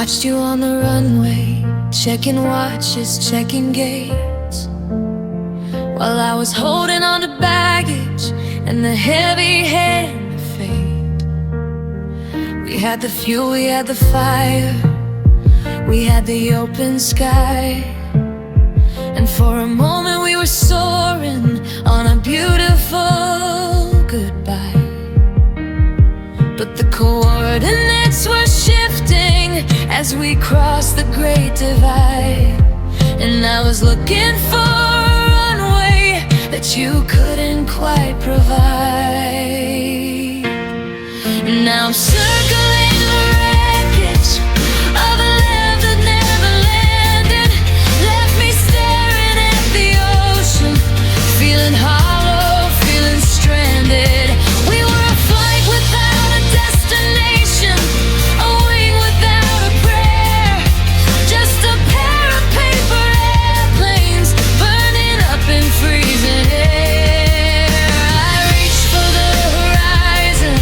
watched you on the runway, checking watches, checking gates, while I was holding on to baggage and the heavy hand of fate. We had the fuel, we had the fire, we had the open sky, and for a moment we were soaring on a beautiful goodbye. But the coordinates were shifting as we crossed the great divide, and I was looking for a runway that you couldn't quite provide. Now I'm circling the wreckage of a love that never landed, left me staring at the ocean, feeling hollow, feeling stranded. We were a flight without a destination, a wing without a prayer, just a pair of paper airplanes burning up in freezing air. I reached for the horizon,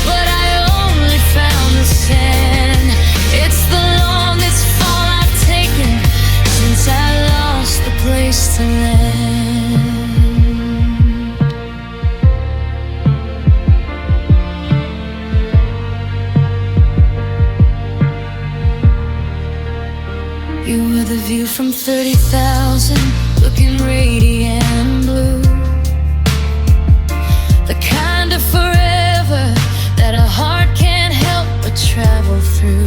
but I only found the sand. It's the longest fall I've taken since I lost the place to land. You were the view from 30,000, looking radiant and blue, the kind of forever that a heart can't help but travel through.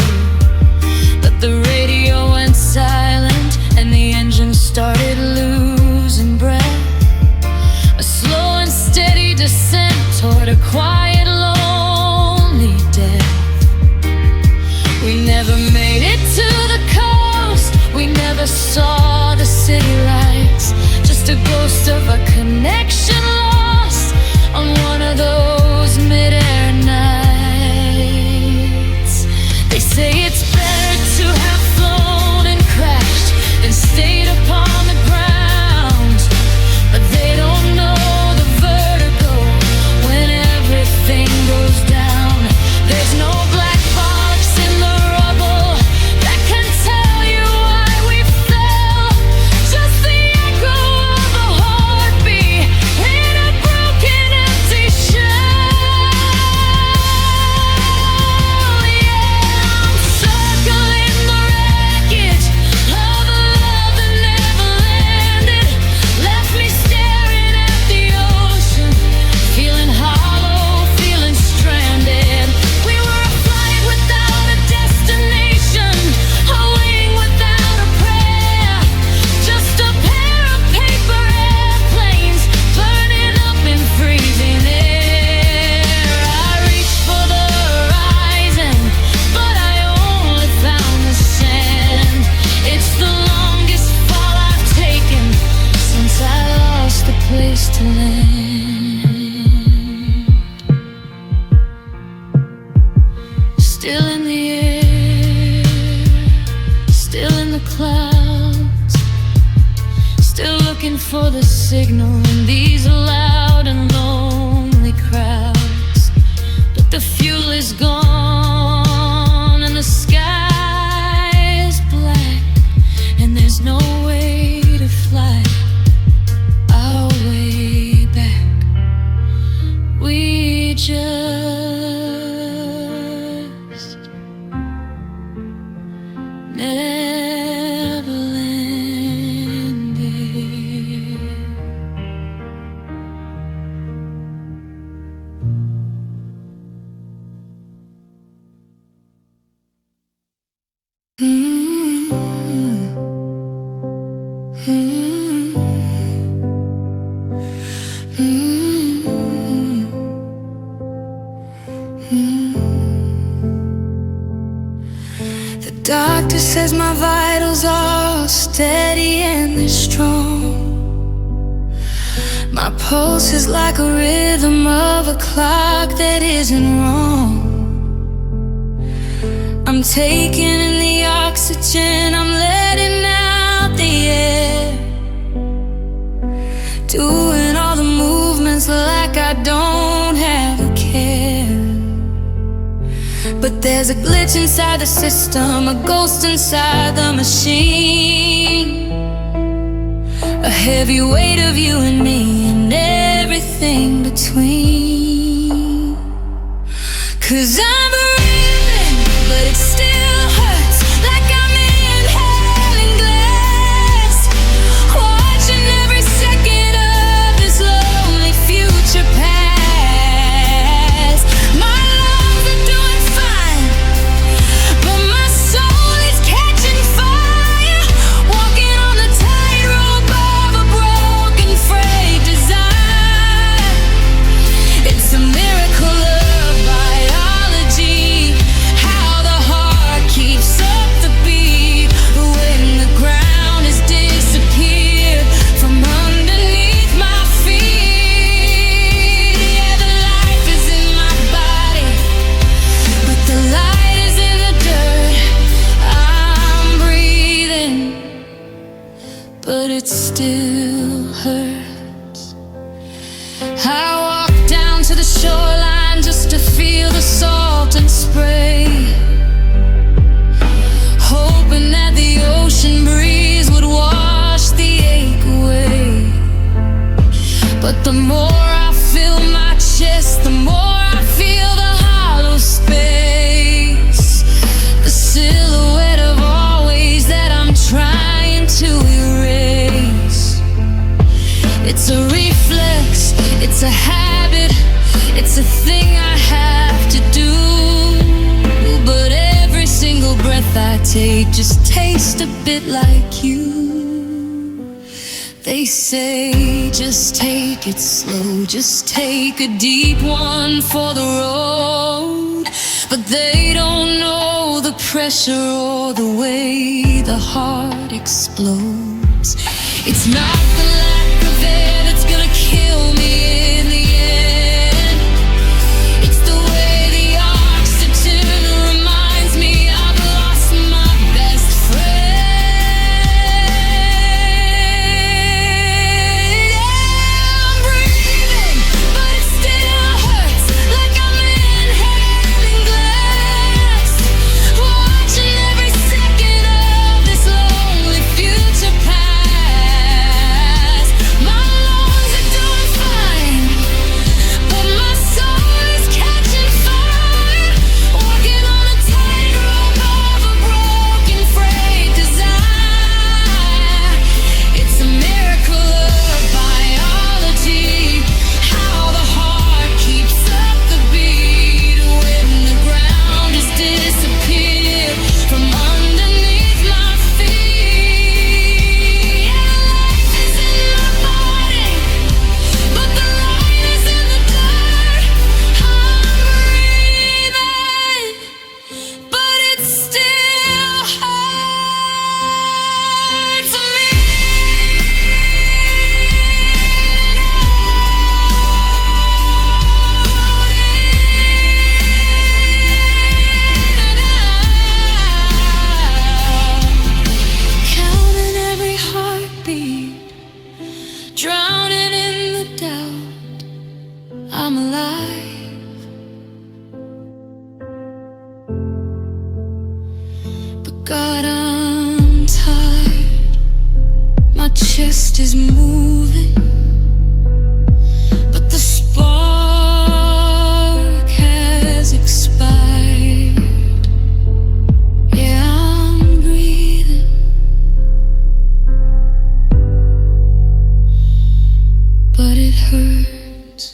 But the radio went silent and the engine started losing breath, a slow and steady descent toward a quiet, lonely death. We never made it to the coast, we never saw the city lights, just a ghost of a connection lost on one of those mid-air nights. They say it's better to have flown and crashed than stayed upon the ground, but they don't know the vertigo when everything goes down. There's no black box in the rubble that can tell you why we fell, just the echo of a heartbeat in a broken, empty shell. Yeah, I'm circling the wreckage of a love that never landed, left me staring at the ocean, feeling hollow, feeling stranded. We were a flight without a destination, a wing without a prayer, just a pair of paper airplanes burning up in freezing air. I reached for the horizon, but I only found the sand. It's the longest fall I've taken since I lost the place to land. Still in the air, still in the clouds, still looking for the signal in these loud and lonely crowds. But the fuel is gone and the sky is black, and there's no way to fly our way back. We just never landed. The doctor says my vitals are steady and they're strong. My pulse is like a rhythm of a clock that isn't wrong. I'm taking in the oxygen, I'm letting out the air, doing all the movements like I don't have a care. But there There's a glitch inside the system, a ghost inside the machine, a heavy weight of you and me and everything between. 'Cause I'm breathing, but it still hurts like I'm inhaling glass, watching every second of this lonely future pass. My lungs are doing fine, but my soul is catching fire, walking on the tightrope of a broken, frayed design. It's a miracle of biology, how the heart keeps up the beat when the ground has disappeared from underneath my feet. Yeah, the life is in my body, but the light is in the dirt. I'm breathing, but it still hurts. I walk down to the shoreline just to feel the salt and spray, hoping that the ocean breeze would wash the ache away. But the more I fill my chest, the more I feel the hollow space, the silhouette of always that I'm trying to erase. It's a reflex, it's a habit, it's a thing I have to do. But every single breath I take just tastes a bit like you. They say just take it slow, just take a deep one for the road. But they don't know the pressure or the way the heart explodes. It's not the lack of air that's gonna kill me in the end. It's the way the oxygen reminds me I've lost my best friend. Yeah, I'm breathing, but it still hurts like I'm inhaling glass, watching every second of this lonely future pass. My lungs are doing fine, but my soul is catching fire, walking on a tightrope of a broken, frayed design. It's a miracle of biology, how the heart keeps up the beat when the ground has disappeared from underneath my feet. Yeah, life is in my body, but the light is in the dirt. I'm breathing, but it still hurts me. Counting every heartbeat, drowning in the doubt I'm alive. But God, I'm tired. My chest is moving, but the spark has expired. Yeah, I'm breathing, but it hurts.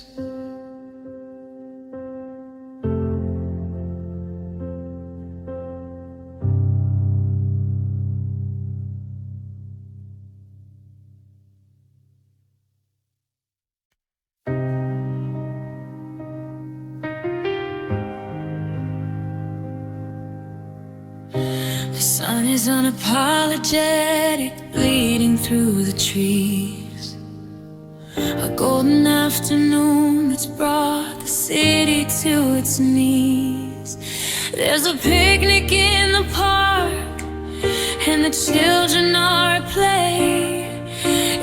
The sun is unapologetic, bleeding through the trees. A golden afternoon that's brought the city to its knees. There's a picnic in the park, and the children are at play.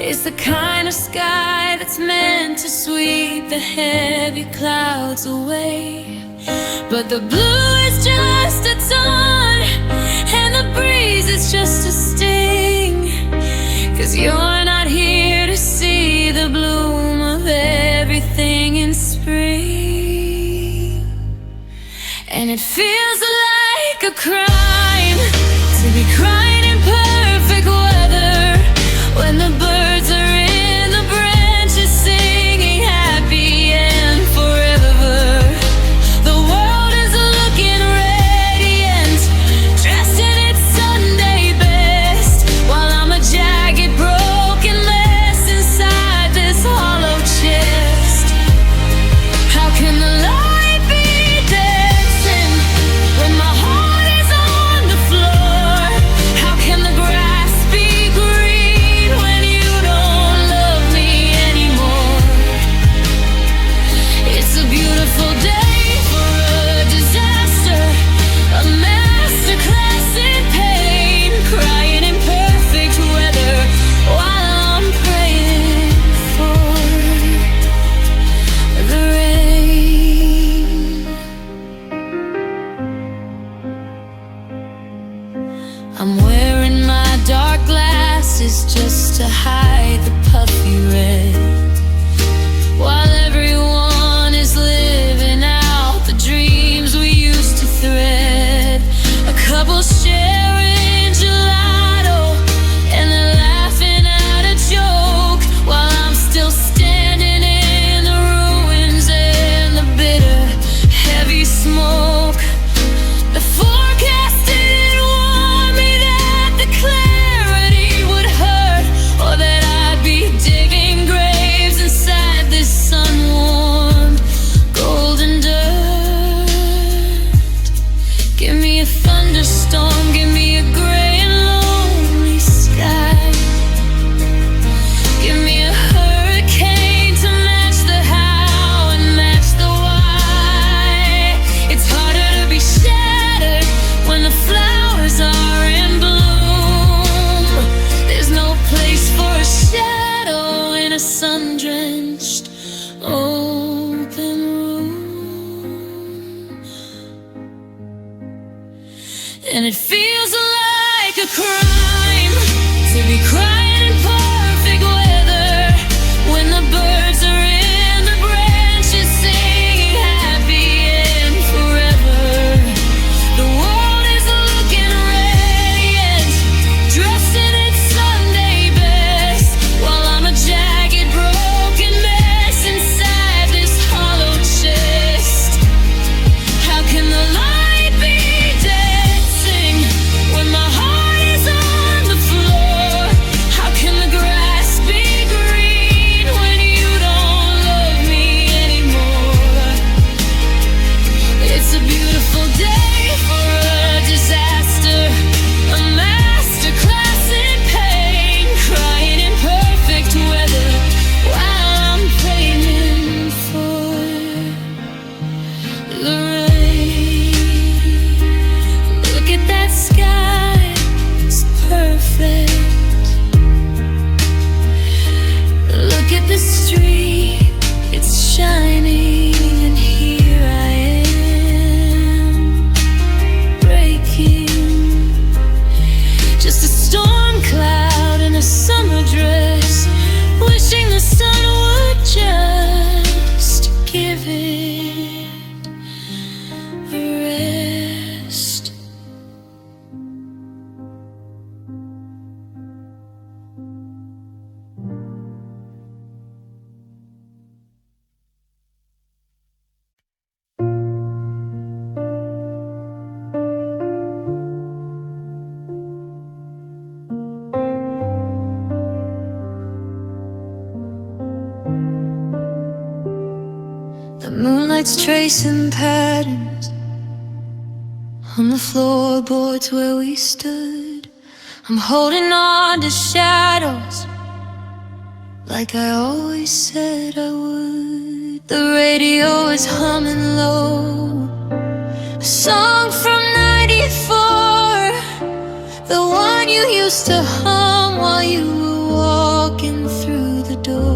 It's the kind of sky that's meant to sweep the heavy clouds away. But the blue is just a taunt, and the breeze is just a sting. 'Cause you're not here to see the bloom of everything in spring. And it feels like a crime to be crying in perfect weather, when the birds are in the branches singing happy and forever. The world is looking radiant, dressed in its Sunday best, while I'm a jagged, broken mess inside this hollow chest. How can the light be dancing when my heart is on the floor? How can the grass be green when you don't love me anymore? It's a beautiful day for a disaster, a masterclass in pain, crying in perfect weather while I'm praying for the rain. I'm wearing my dark glasses just to hide the puffy red, while everyone is living out the dreams we used to thread. A couple sharing gelato, and they're laughing at a joke, while I'm still standing in the ruins and the bitter, heavy smoke. The forecast didn't warn me that the clarity would hurt, or that I'd be digging graves inside this sun-warmed golden dirt. Give me a thunderstorm, give me a gray and lonely sky. Give me a hurricane to match the how and match the why. It's harder to be shattered when the flowers are in bloom. There's no place for a shadow in a sun-drenched open room. And it feels like a crime to be crying in perfect weather, when the birds are in the branches singing happy and forever. The world is looking radiant, dressed in its Sunday best, while I'm a jagged, broken mess inside this hollow chest. How can the light be dancing when my heart is on the floor? How can the grass be green when you don't love me anymore? It's a beautiful day for a disaster, a masterclass in pain, crying in perfect weather while I'm praying for the rain. Look at that sky, it's perfect. Look at the street, it's shining, and here I am, breaking. Just a storm cloud in a summer dress, wishing the sun would just give it a rest. The moonlight's tracing patterns on the floorboards where we stood. I'm holding on to shadows like I always said I would. The radio is humming low, a song from '94, the one you used to hum while you were walking through the door.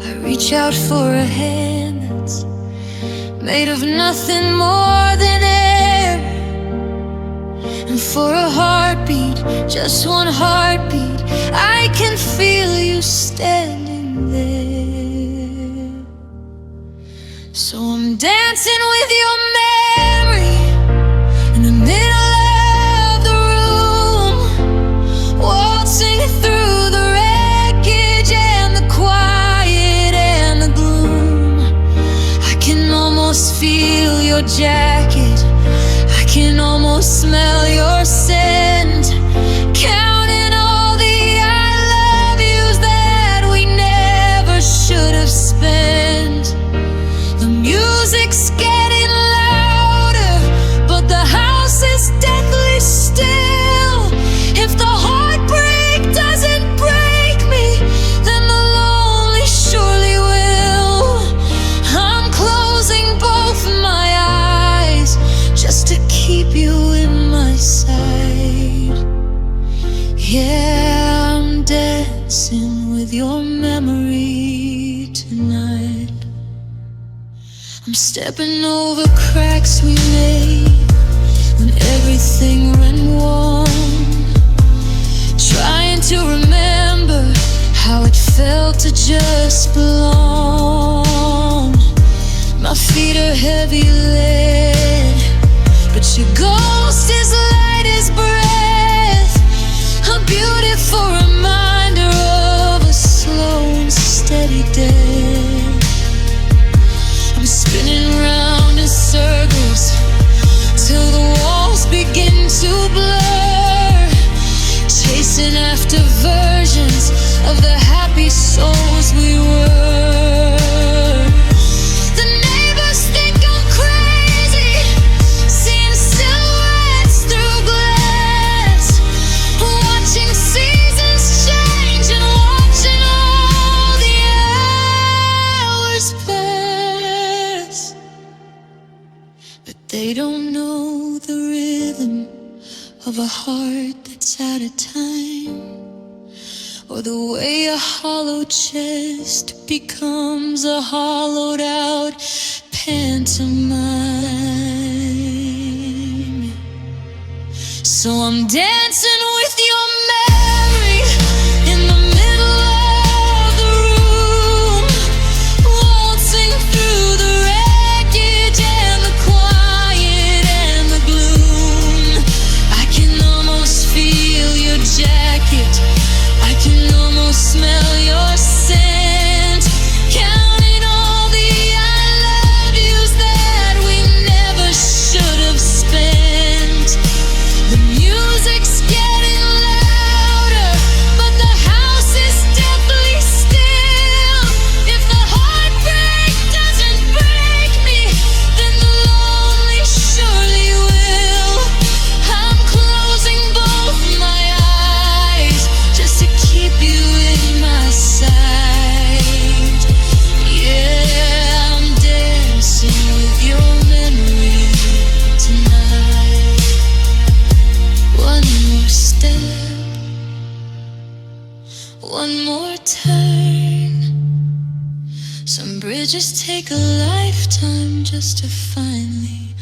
I reach out for a hand that's made of nothing more than air. And for a heartbeat, just one heartbeat, I can feel you standing there. So I'm dancing with your memory in the middle of the room, waltzing through the wreckage and the quiet and the gloom. I can almost feel your jacket, I can almost smell your scent, counting all the I love yous that we never should have spent. The music's getting louder, but the house is deathly still. If the heartbreak doesn't break me, then the lonely surely will. I'm closing both my eyes just to keep you in my sight. Yeah, I'm dancing with your memory tonight. I'm stepping over cracks we made when everything ran warm, trying to remember how it felt to just belong. My feet are heavy lead, but your ghost is light as breath, a beautiful reminder of a slow and steady death. I'm spinning round in circles till the walls begin to blur, chasing after versions of the happy souls we were. The neighbors think I'm crazy, seeing silhouettes through glass, watching seasons change and watching all the hours pass. But they don't know the rhythm of a heart that's out of time, or the way a hollow chest becomes a hollowed out pantomime. So I'm dancing with your memory in the middle of the room, waltzing through the wreckage and the quiet and the gloom. I can almost feel your jacket, I can almost smell your scent, counting all the I love yous that we never should have spent. The music's getting louder, but the house is deathly still. If the heartbreak doesn't break me, then the lonely surely will. I'm closing both my eyes just to keep you in my sight. Yeah, I'm dancing with your memory tonight. One more step, one more turn. Some bridges take a lifetime just to finally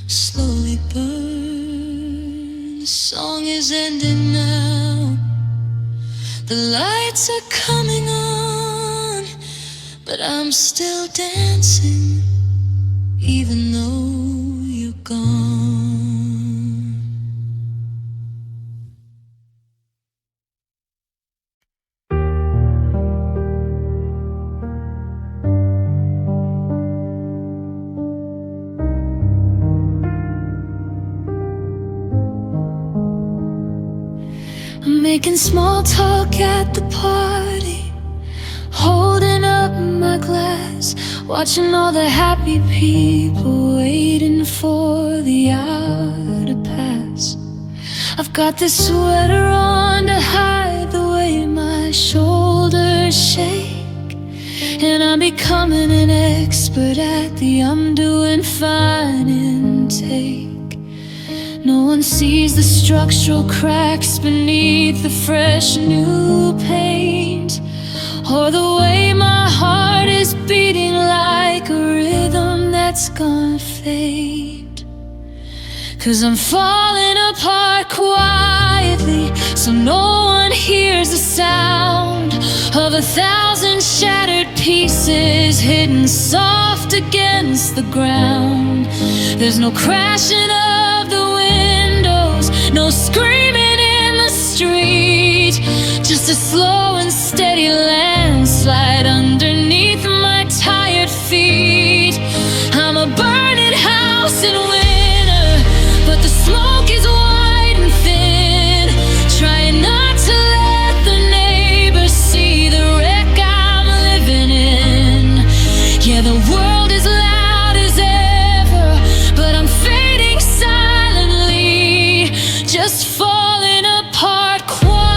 slowly burn. The song is ending now, the lights are coming on, but I'm still dancing even though you're gone. I'm making small talk at the party, holding up my glass, watching all the happy people waiting for the hour to pass. I've got this sweater on to hide the way my shoulders shake, and I'm becoming an expert at the I'm doing fine intake. No one sees the structural cracks beneath the fresh new paint, or the way my heart is beating like a rhythm that's gonna fade. 'Cause I'm falling apart quietly, so no one hears the sound of 1,000 shattered pieces hidden soft against the ground. There's no crashing of the windows, no screaming in the street, just a slow and steady landslide underneath my tired feet. I'm a burning house in winter, but the smoke is white and thin, trying not to let the neighbors see the wreck I'm living in. Yeah, the world is loud as ever, but I'm fading silently, just falling apart quietly.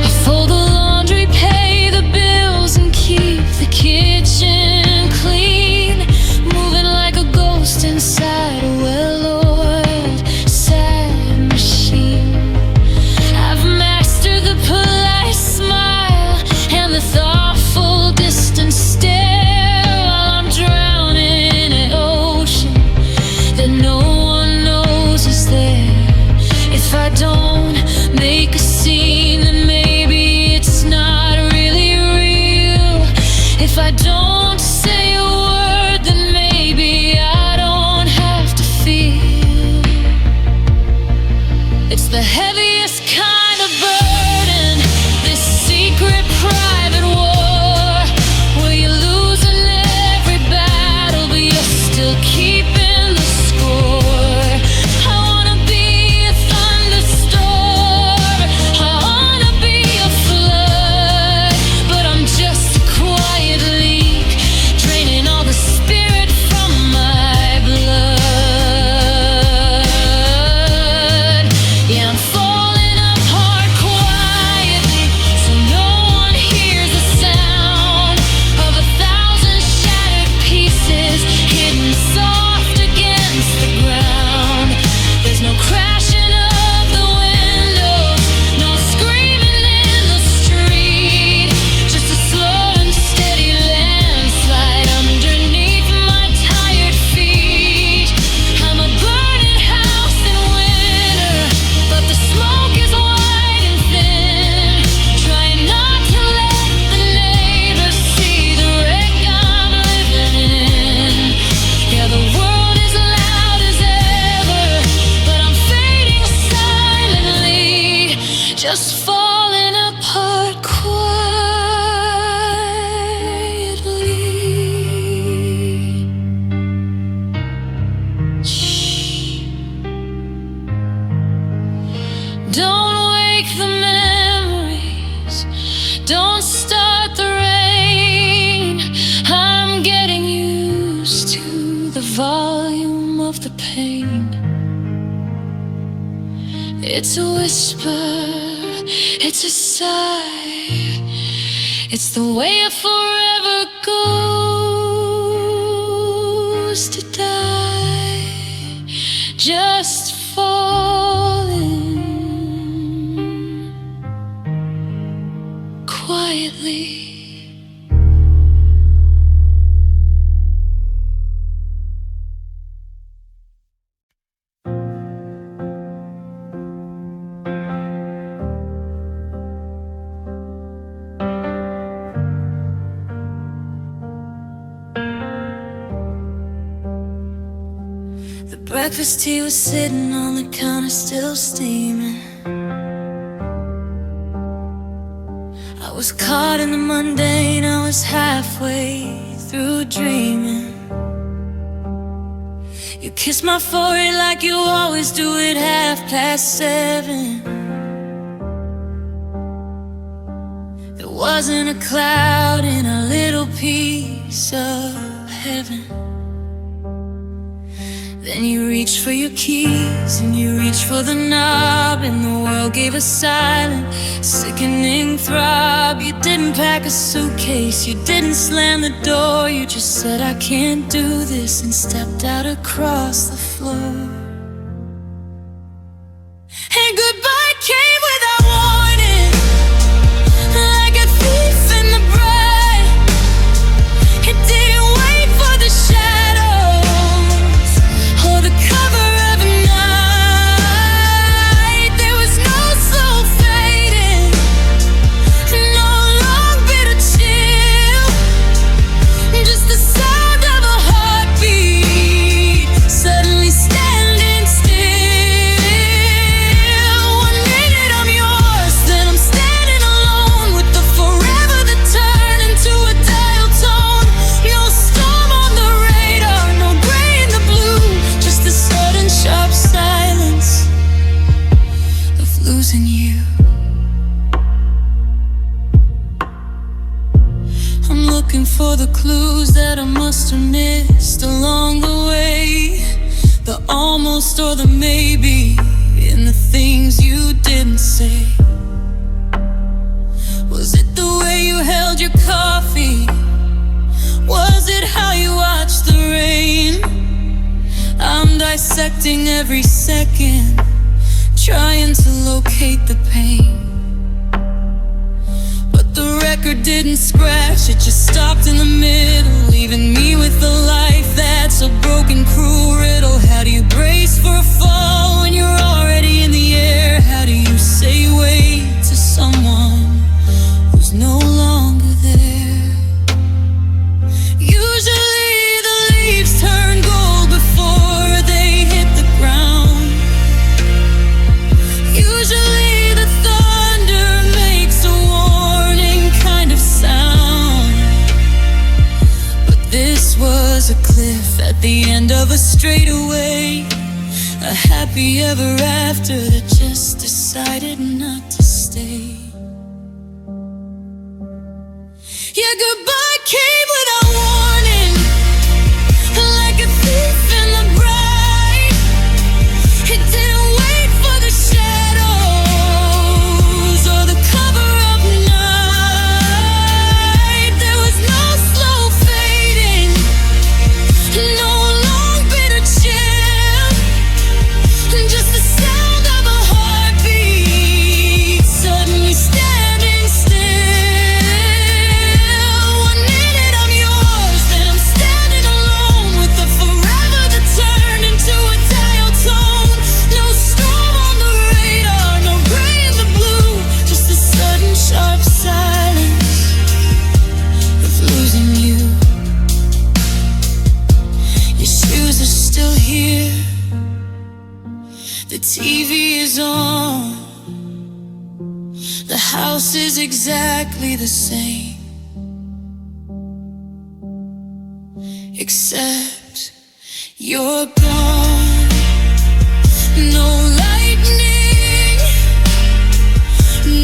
I fold the laundry, pay the bills, and keep the kitchen clean, moving like a ghost inside a well-oiled, sad machine. I've mastered the polite smile and the thoughtful distant stare, while I'm drowning in an ocean that no one knows is there. If I don't make a scene, then maybe it's not really real. If I don't say a word, then maybe I don't have to feel. It's the heaviest kind of burden, this secret private war, where you lose in every battle, but you're still keeping the score. I wanna be a thunderstorm, I wanna be a flood, but I'm just a quiet leak, draining all the spirit from my blood. Yeah, I'm falling apart quietly, so no one hears the sound of 1,000 shattered pieces hidden soft against the ground. There's no crashing of the windows, no screaming in the street, just a slow and steady landslide underneath my tired feet. I'm a burning house in winter, but the smoke is white and thin, trying not to let the neighbors see the wreck I'm living in. Yeah, the world is loud as ever, but I'm fading silently, just falling apart quietly. Shh. Don't wake the memories, don't start the rain. I'm getting used to the volume of the pain. It's a whisper, it's a sigh, it's the way a forever goes to die, just falling quietly. The breakfast tea was sitting on the counter, still steaming. I was caught in the mundane, I was halfway through dreaming. You kissed my forehead like you always do at 7:30. There wasn't a cloud in a little piece of heaven. Then you reached for your keys and you reached for the knob, and the world gave a silent, sickening throb. You didn't pack a suitcase, you didn't slam the door, you just said I can't do this and stepped out across the floor. And goodbye came without warning, like a thief in the bright. It didn't wait for the shadows or the cover of a night. There was no slow fading, no long bitter chill, just the sound of a heartbeat suddenly standing still. 1 minute I'm yours, then I'm standing alone with the forever that turned into a dial tone. No storm on the radar, no gray in the blue, just the sudden sharp silence of losing you. I'm looking for the clues that I must have missed along the way, the almost or the maybe in the things you didn't say. Was it the way you held your coffee? Was it how you watched the rain? I'm dissecting every second, trying to locate the pain. But the record didn't scratch, it just stopped in the middle, leaving me with a life that's a broken, cruel riddle. How do you brace for a fall when you're already in the air? How do you say wait to someone who's no longer there? Usually the leaves turn gold before they hit the ground. Usually the thunder makes a warning kind of sound. But this was a cliff at the end of a straightaway, a happy ever after that just decided not to stay. Yeah, goodbye came without warning, like a thief in the bright. It didn't wait for the shadows or the cover of night. There was no slow fading, no long bitter chill, just the sound of a heartbeat suddenly standing still. 1 minute I'm yours, then I'm standing alone with the forever that turned into a dial tone. No storm on the radar, no gray in the blue, just the sudden sharp silence of losing you. Your shoes are still here, the TV is on, the house is exactly the same, except you're gone. No lightning,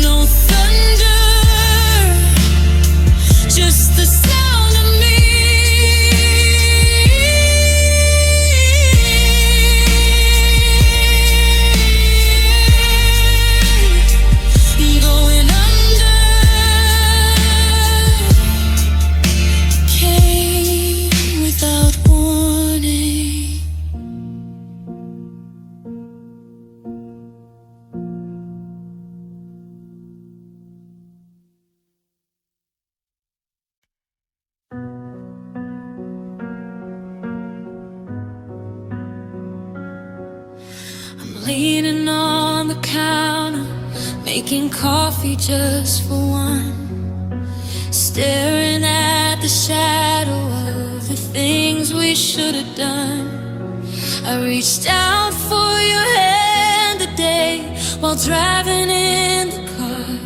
no thunder, just the sound of me going under. Came without warning. I'm leaning on the counter, making coffee just for one, staring at the shadow of the things we should have done. I reached out for your hand today while driving in the car,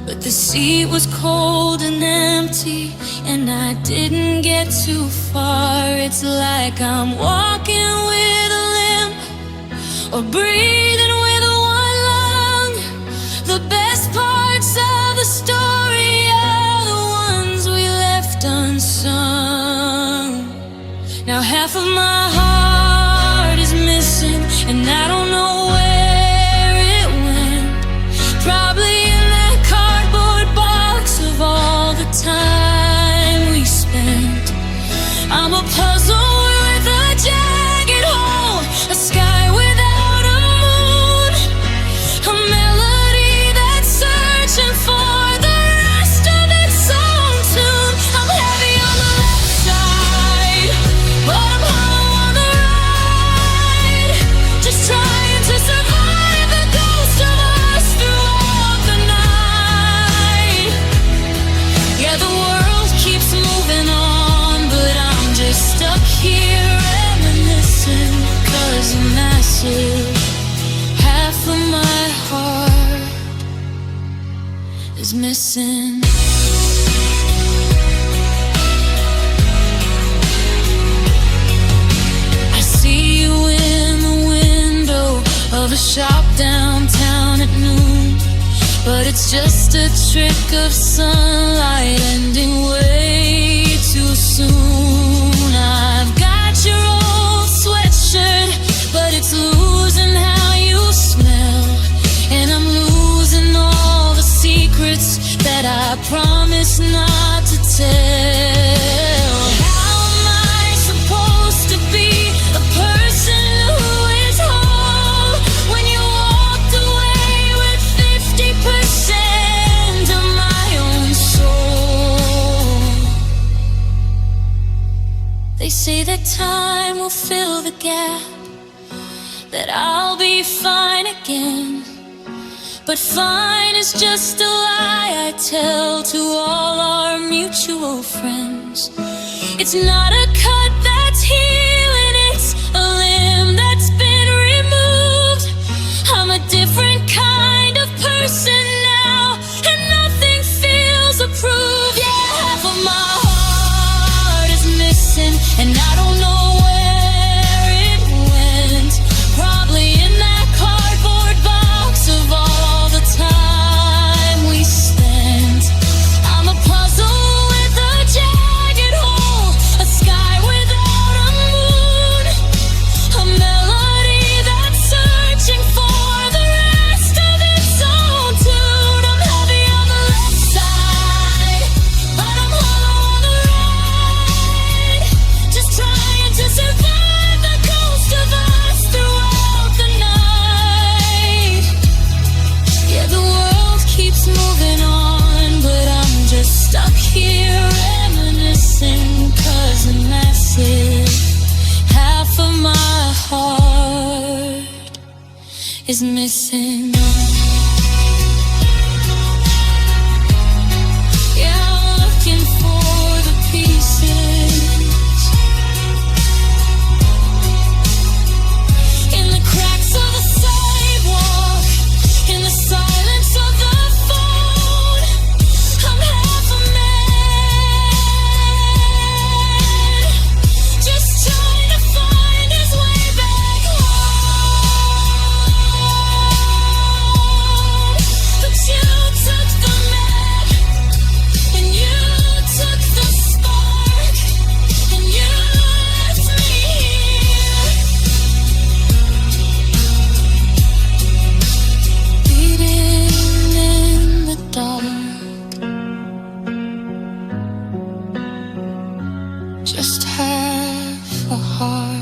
but the seat was cold and empty and I didn't get too far. It's like I'm walking with a limp or breathing with one lung. The best parts of the story are the ones we left unsung. Now half of my heart and I don't know where it went. Probably in that cardboard box of all the time we spent. I'm a puzzle with a jagged hole, a sky without a moon, a melody that's searching for the rest of its own tune. I'm heavy on the left side, but I'm hollow on the right, just trying to survive the ghost of us throughout the night. Yeah, the world keeps moving on, but I'm just stuck here reminiscing, 'cause a massive half of my heart is missing. I see you in the window of a shop downtown at noon, but it's just a trick of sunlight ending way too soon. I've got your old sweatshirt, but it's losing how you smell, and I'm losing all the secrets that I promised not to tell. How am I supposed to be a person who is whole when you walked away with 50% of my own soul? They say that time will fill the gap, that I'll be fine again, but fine is just a lie I tell to all our mutual friends. It's not a cut that's healing, it's a limb that's been removed. I'm a different kind of person now, and nothing feels approved. Yeah, half of my heart is missing, and I don't know where it went. Probably in that cardboard box of all the time we spent. I'm a puzzle with a jagged hole, a sky without a moon, a melody that's searching for the rest of its own tune. I'm heavy on the left side, but I'm hollow on the right, just trying to survive the ghost of us throughout the night. Yeah, the world keeps moving on, but I'm just stuck here reminiscing, 'cause a massive half of my heart is missing. Yeah, I'm looking for the pieces in the cracks of the sidewalk, in the silence of the phone. I'm half a man, just trying to find his way back home. But you took the map, and you took the spark, and you left me here, beating in the dark. Just half a heart.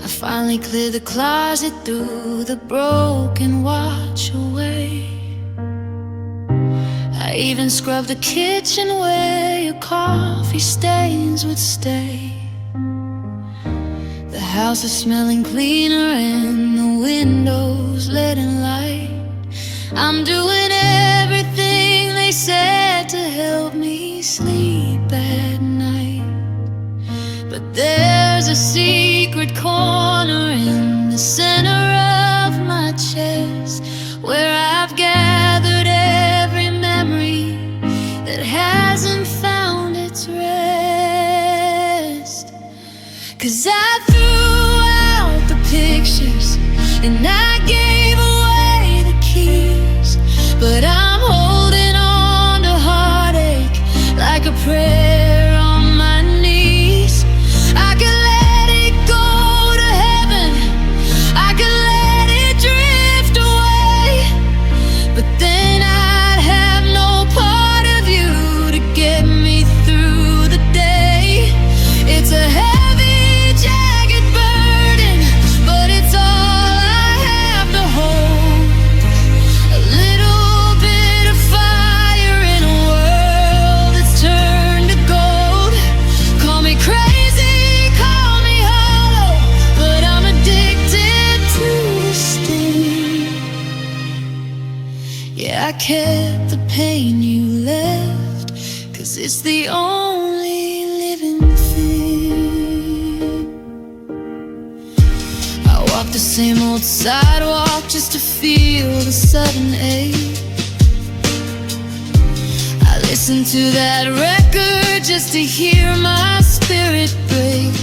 I finally cleared the closet, threw the broken watch away. I even scrubbed the kitchen where your coffee stains would stay. The house is smelling cleaner and the windows letting light. I'm doing everything they said to help me sleep at night. But there's a secret corner in the center of my chest where I've gathered every memory that hasn't found its rest. Yeah, I kept the pain you left, 'cause it's the only living thing. I walk the same old sidewalk just to feel the sudden ache. I listen to that record just to hear my spirit break.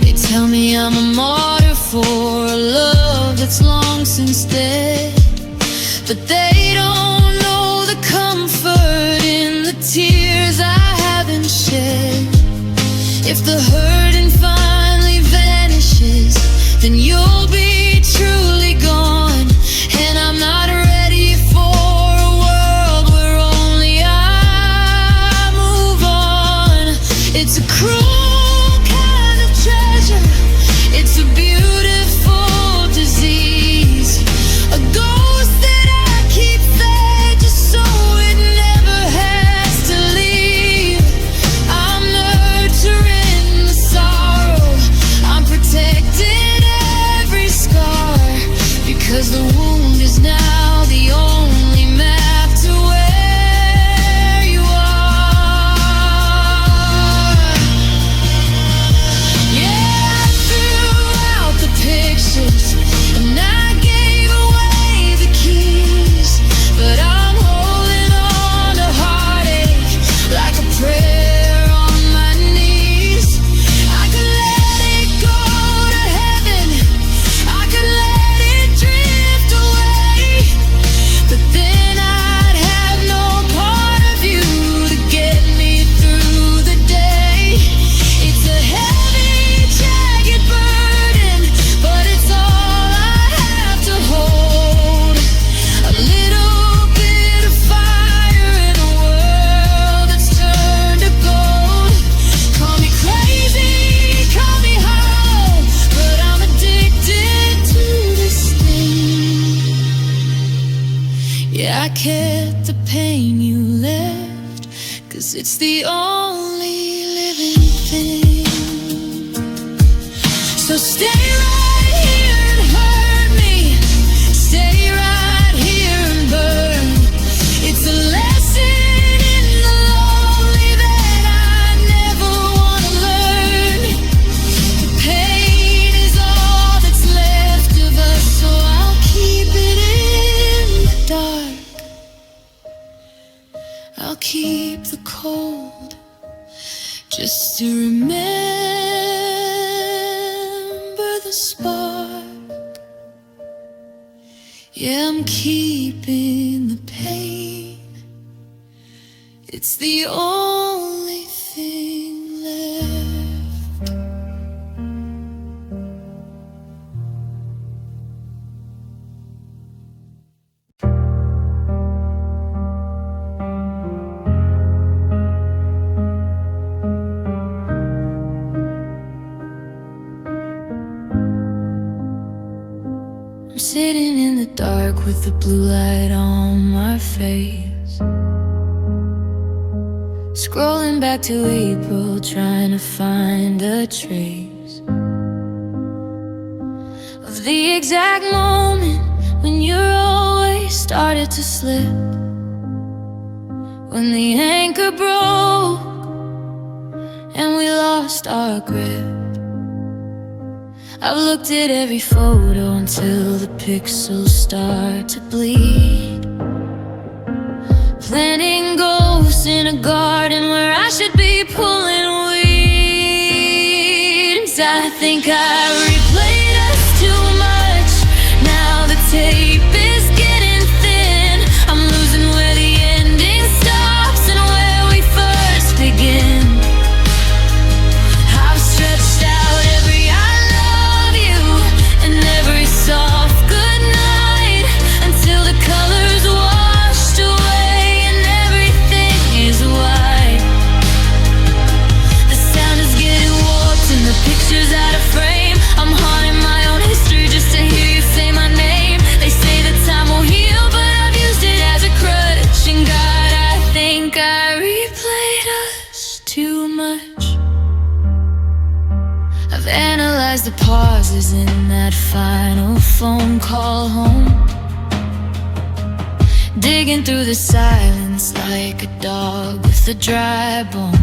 They tell me I'm a martyr for a love that's long since dead, but they don't know the comfort in the tears I haven't shed. If the hurting finally vanishes, then you'll be truly gone. And I'm not ready for a world where only I move on. It's a cruel kind of treasure, it's a beautiful disease, a ghost that I keep fed just so it never has to leave. I'm nurturing the sorrow, I'm protecting every scar, because the wound is now the only map to where you are. Yeah, I threw out the pictures and I gave away the keys, but I'm holding on to heartache like a prayer on my knees. I could let it go to heaven, I could let it drift away, but then I'd have no part of you to get me through the day. It's a heavy, jagged burden, but it's all I have to hold. A little bit of fire in a world that's turned to gold. Call me crazy, call me hollow, but I'm addicted to this thing. Yeah, I kept the pain you left, 'cause it's the only living thing. So stay right here and hurt me, stay right here and burn. It's a lesson in the lonely that I never want to learn. The pain is all that's left of us, so I'll keep it in the dark. I'll keep the cold just to remember the spark. Yeah, I'm keeping the pain, it's the only thing left. I'm sitting in the dark with the blue light on my face, scrolling back to April, trying to find a trace of the exact moment when your always started to slip, when the anchor broke and we lost our grip. I've looked at every photo until the pixels start to bleed, planting ghosts in a garden where I should be pulling weeds. I think I replayed us too much, now the tape is getting thin. I'm losing where the ending stops and where we first begin. I've stretched out every I love you and every soft goodnight until the colors washed away and everything is white. The sound is getting warped and the picture's out of frame. I'm haunting my own history just to hear you say my name. They say that time will heal, but I've used it as a crutch. And God, I think I replayed us too much. I've analyzed the pauses in that final phone call home, digging through the silence like a dog with a dry bone.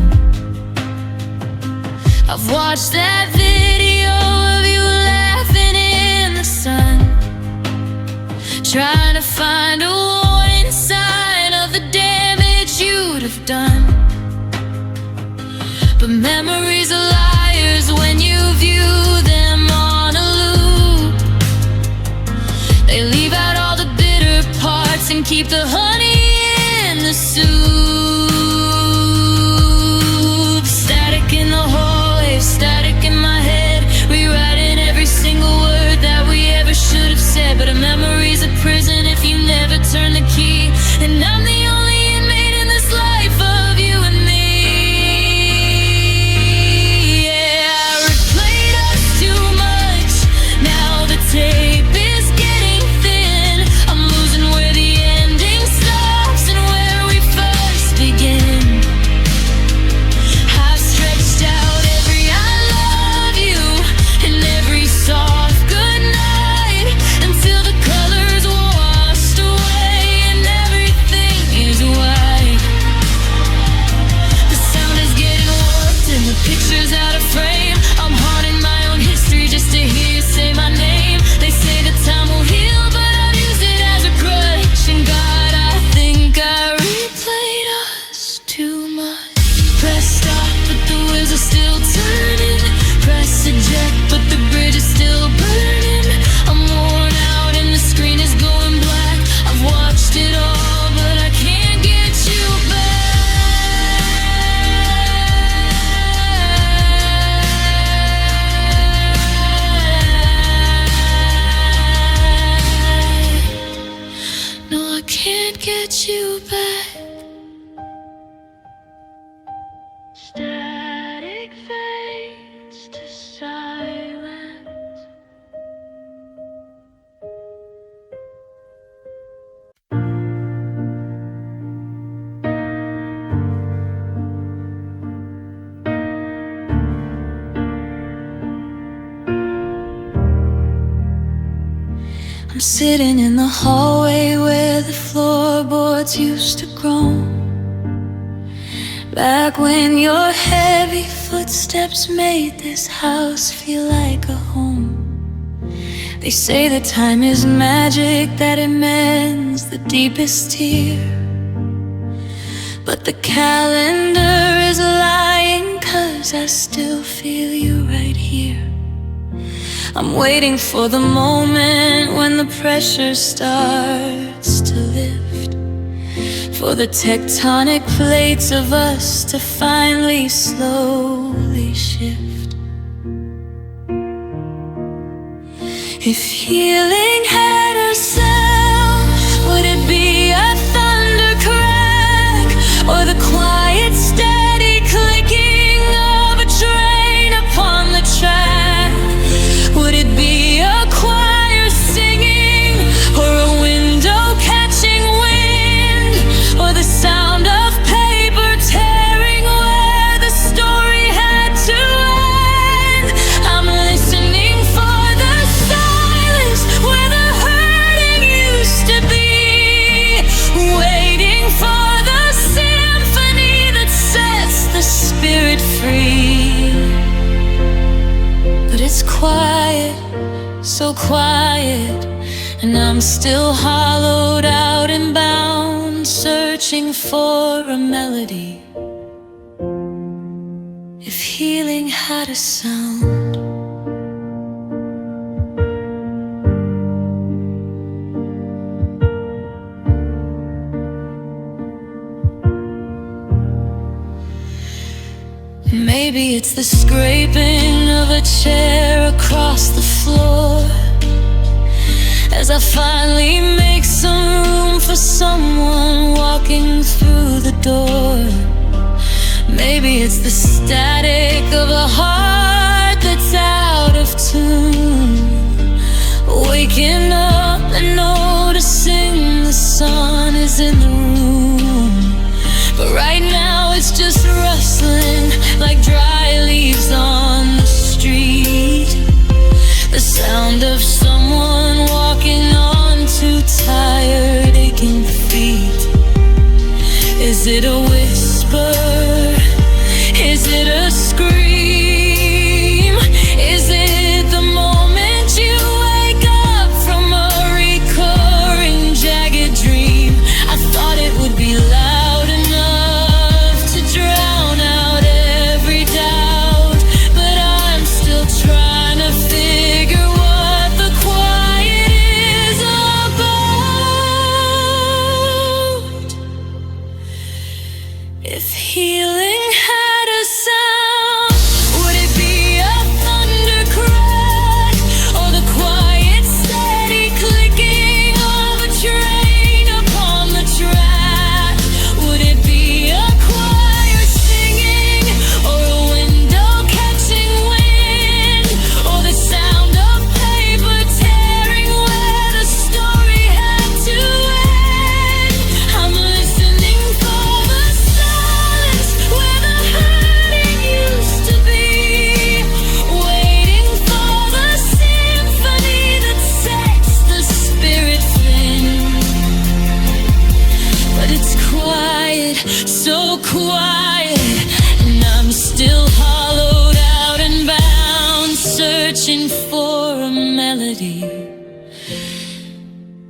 I've watched that video of you laughing in the sun, trying to find a warning sign of the damage you'd have done. But memories are liars when you view them on a loop. They leave out all the bitter parts and keep the honey in the soup. Static in the hallway, static in my head, rewriting every single word that we ever should have said. But a memory's a prison if you never turn the key, and I'm the only inmate in this life of you and me. Yeah, I replayed us too much. Now the tape is getting thin. I'm losing where the ending stops and where we first begin. I've stretched out every I love you and every soft goodnight until the colors washed away and everything is white. The sound is getting warped and the picture's out of frame. I'm haunting my own history just to hear you say my name. They say that time will heal, but I've used it as a crutch. And God, I think I replayed us too much. Press stop, but the wheels are still turning. Press eject, but the bridge is still burning. I'm worn out and the screen is going black. I've watched it all, but I can't get you back. No, I can't get you back. Static fades to silence. I'm sitting in the hallway where the floorboards used to groan. Back when your heavy footsteps made this house feel like a home. They say that time is magic, that it mends the deepest tear. But the calendar is lying, 'cause I still feel you right here. I'm waiting for the moment when the pressure starts to lift, for the tectonic plates of us to finally slowly shift. If healing had a sound, would it be a thunder crack or the quiet steady clicking of a train upon the track? Would it be a choir singing or a window catching wind, or the sound of paper tearing where the story had to end? I'm listening for the silence where the hurting used to be, waiting for the symphony that sets the spirit free. But it's quiet, so quiet, and I'm still hollowed out and bound, searching for a melody. If healing had a sound. Maybe it's the scraping of a chair across the floor as I finally make some room for someone walking through the door. Maybe it's the static of a heart that's out of tune, waking up and noticing the sun is in the room. But right now it's just rustling like dry leaves on the street, the sound of someone walking on too tired, aching feet. it a whisper? Is it a scream? Is it the moment you wake up from a recurring jagged dream? I thought it would be loud enough to drown out every doubt, but I'm still trying to figure what the quiet is about. If healing had a sound, would it be a thunder crack or the quiet steady clicking of a train upon the track? Would it be a choir singing or a window catching wind, or the sound of paper tearing where the story had to end? I'm listening for the silence where the hurting used to be, waiting for the symphony that sets the spirit thin. But it's quiet, so quiet, and I'm still hollowed out and bound, searching for a melody.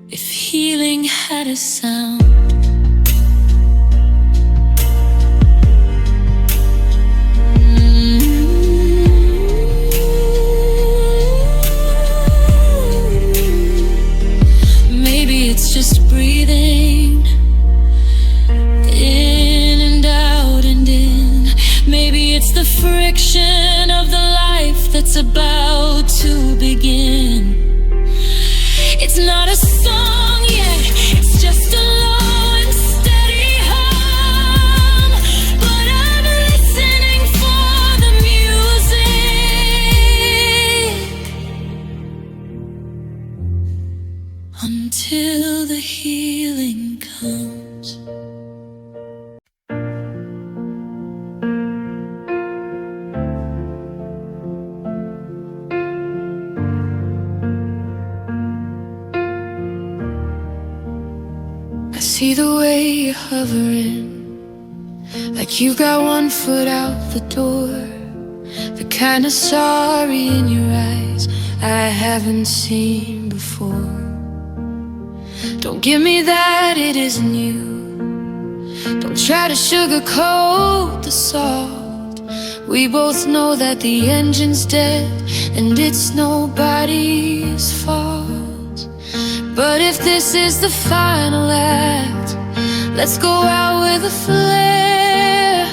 If healing had a sound. Maybe it's just breathing in and out and in. Maybe it's the friction of the life that's about to begin. It's not a song yet, it's just a low and steady hum, but I'm listening for the music until the healing comes. I see the way you're hovering, like you've got one foot out the door. The kind of sorry in your eyes I haven't seen before. Don't give me that, it isn't you. Don't try to sugarcoat the salt. We both know that the engine's dead and it's nobody's fault. But if this is the final act, let's go out with a flare.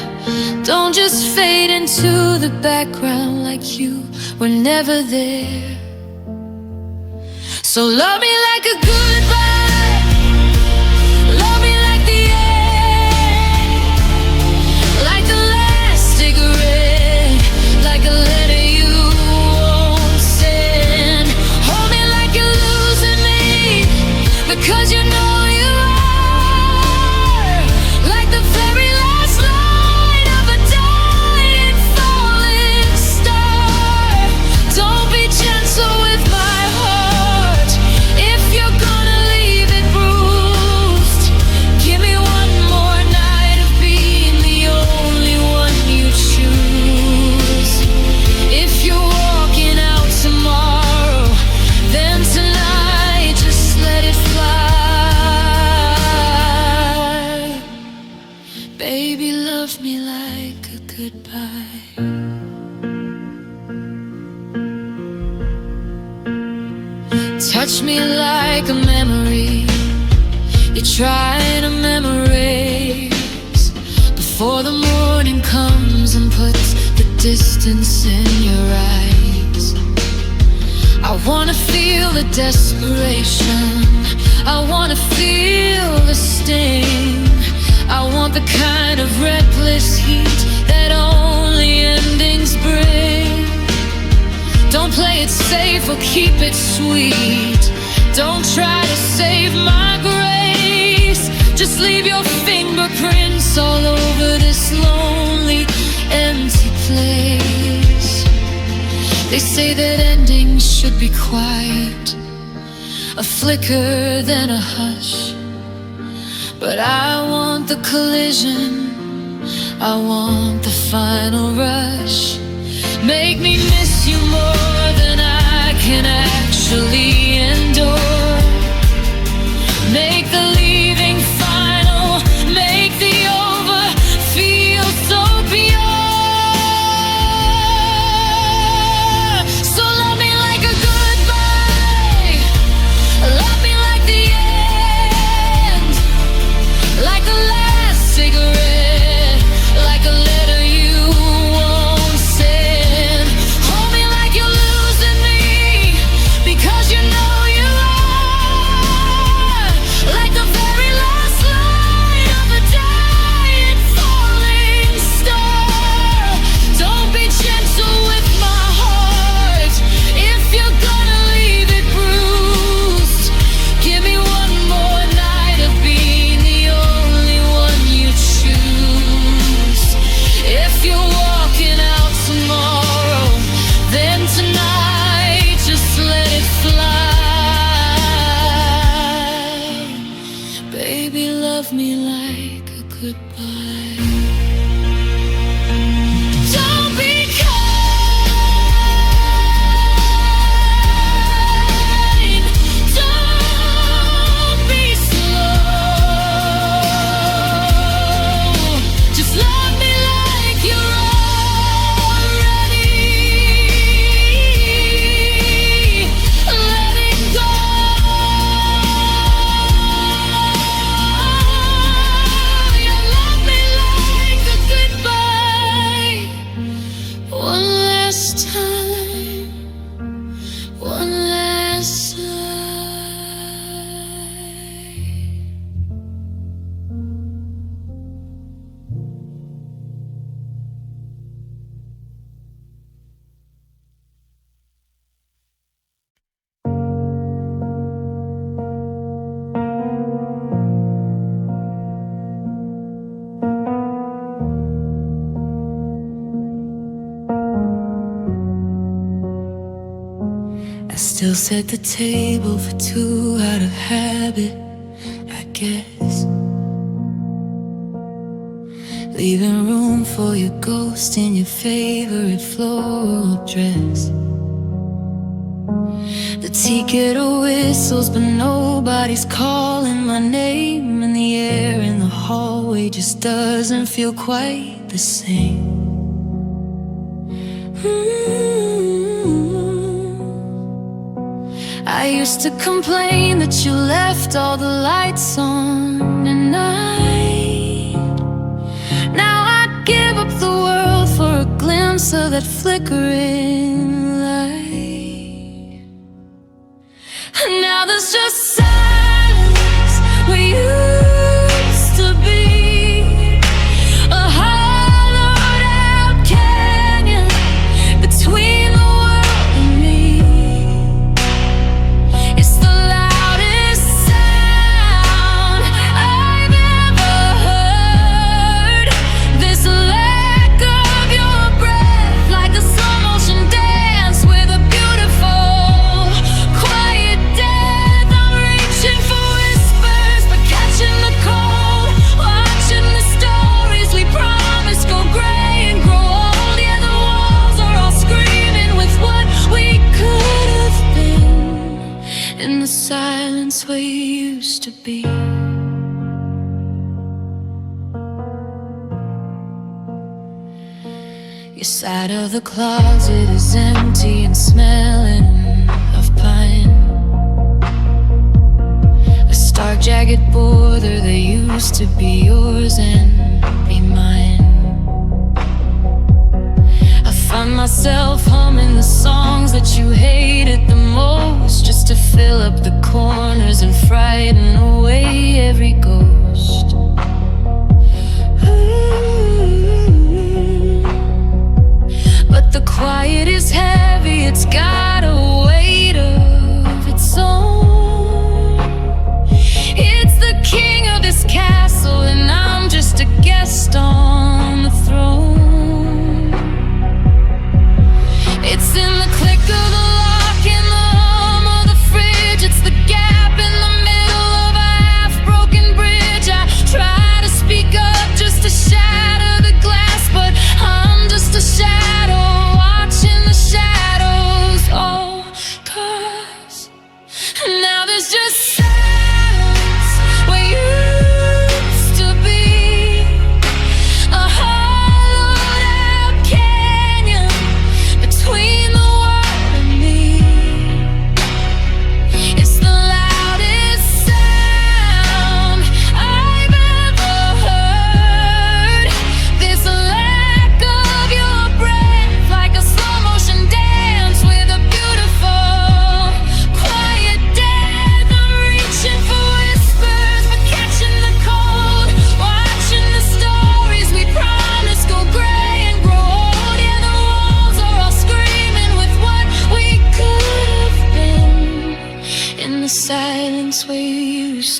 Don't just fade into the background like you were never there. So love me like a goodbye, love me like the end, like the last cigarette, like a letter you won't send. Hold me like you're losing me, because you know you are, like the very last line of a dying falling star. Don't be gentle with my heart if you're gonna leave it bruised. Give me one more night of being the only one you choose. If you're walking out tomorrow, then tonight just let it fly. Baby, love me like a goodbye. Touch me like a memory you're trying to memorize before the morning comes and puts the distance in your eyes. I wanna feel the desperation, I wanna feel the sting. I want the kind of reckless heat that only endings bring. Don't play it safe or keep it sweet. Don't try to save my grace. Just leave your fingerprints all over this lonely, empty place. They say that endings should be quiet, a flicker then a hush, but I want want the collision, I want the final rush. Make me miss you more than I can actually endure. Make the leaving final, make the over feel so pure. So love me like a goodbye, love me like the end, like the last cigarette, like a letter you won't send. Hold me like you're losing me, because you know you are. Like the very last line of a dying falling star. Don't be gentle with my heart if you're gonna leave it bruised. Give me one more night of being the only one you choose. If you're walking out tomorrow, then tonight just let it fly. Baby, love me like a goodbye. Don't be kind, don't be slow. Just love me like you're already letting go. You love me like a goodbye. One last time, one last sigh. I still set the table for two out of habit, I guess. Leaving room for your ghost in your favorite floral dress. The ticket whistles, but nobody's calling my name, and the air in the hallway just doesn't feel quite the same. I used to complain that you left all the lights on at night. Now I give up the world for a glimpse of that flickering light. And now there's just silence where you used to be, a hollowed out canyon between the world and me. It's the loudest sound I've ever heard. This lack of your breath, like a slow motion dance with a beautiful quiet death. I'm reaching for whispers, but catching the cold, watching the stories we promised go gray and grow old. Yeah, the walls are all screaming with what we could have been, in the silence where you used to be. Your side of the closet is empty and smelling of pine. A stark jagged border that used to be yours and be mine. I find myself humming the songs that you hated the most, just to fill up the corners and frighten away every ghost. But the quiet is heavy, it's got a weight of its own. It's the king of this castle, and I'm just a guest on the throne. It's in the click of the lock, in the hum of the fridge. It's the gap in the middle of a half-broken bridge.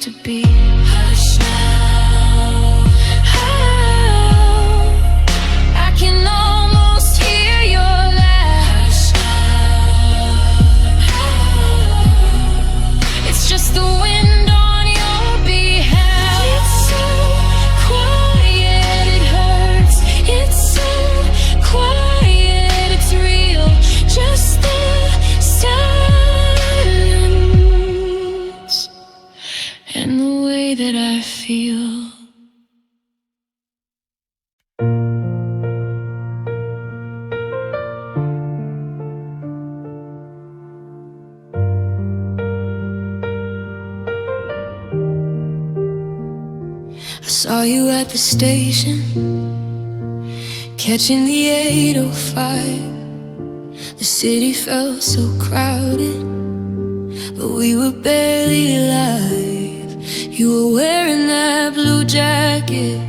to be. Hush now. Oh, I can almost hear your laugh. Hush now. Oh, it's just the wind on your behalf. It's so quiet, it hurts. It's so quiet, it's real. Just the silence and the way that I feel. I saw you at the station, catching the 805. The city felt so crowded, but we were barely alive. You were wearing that blue jacket,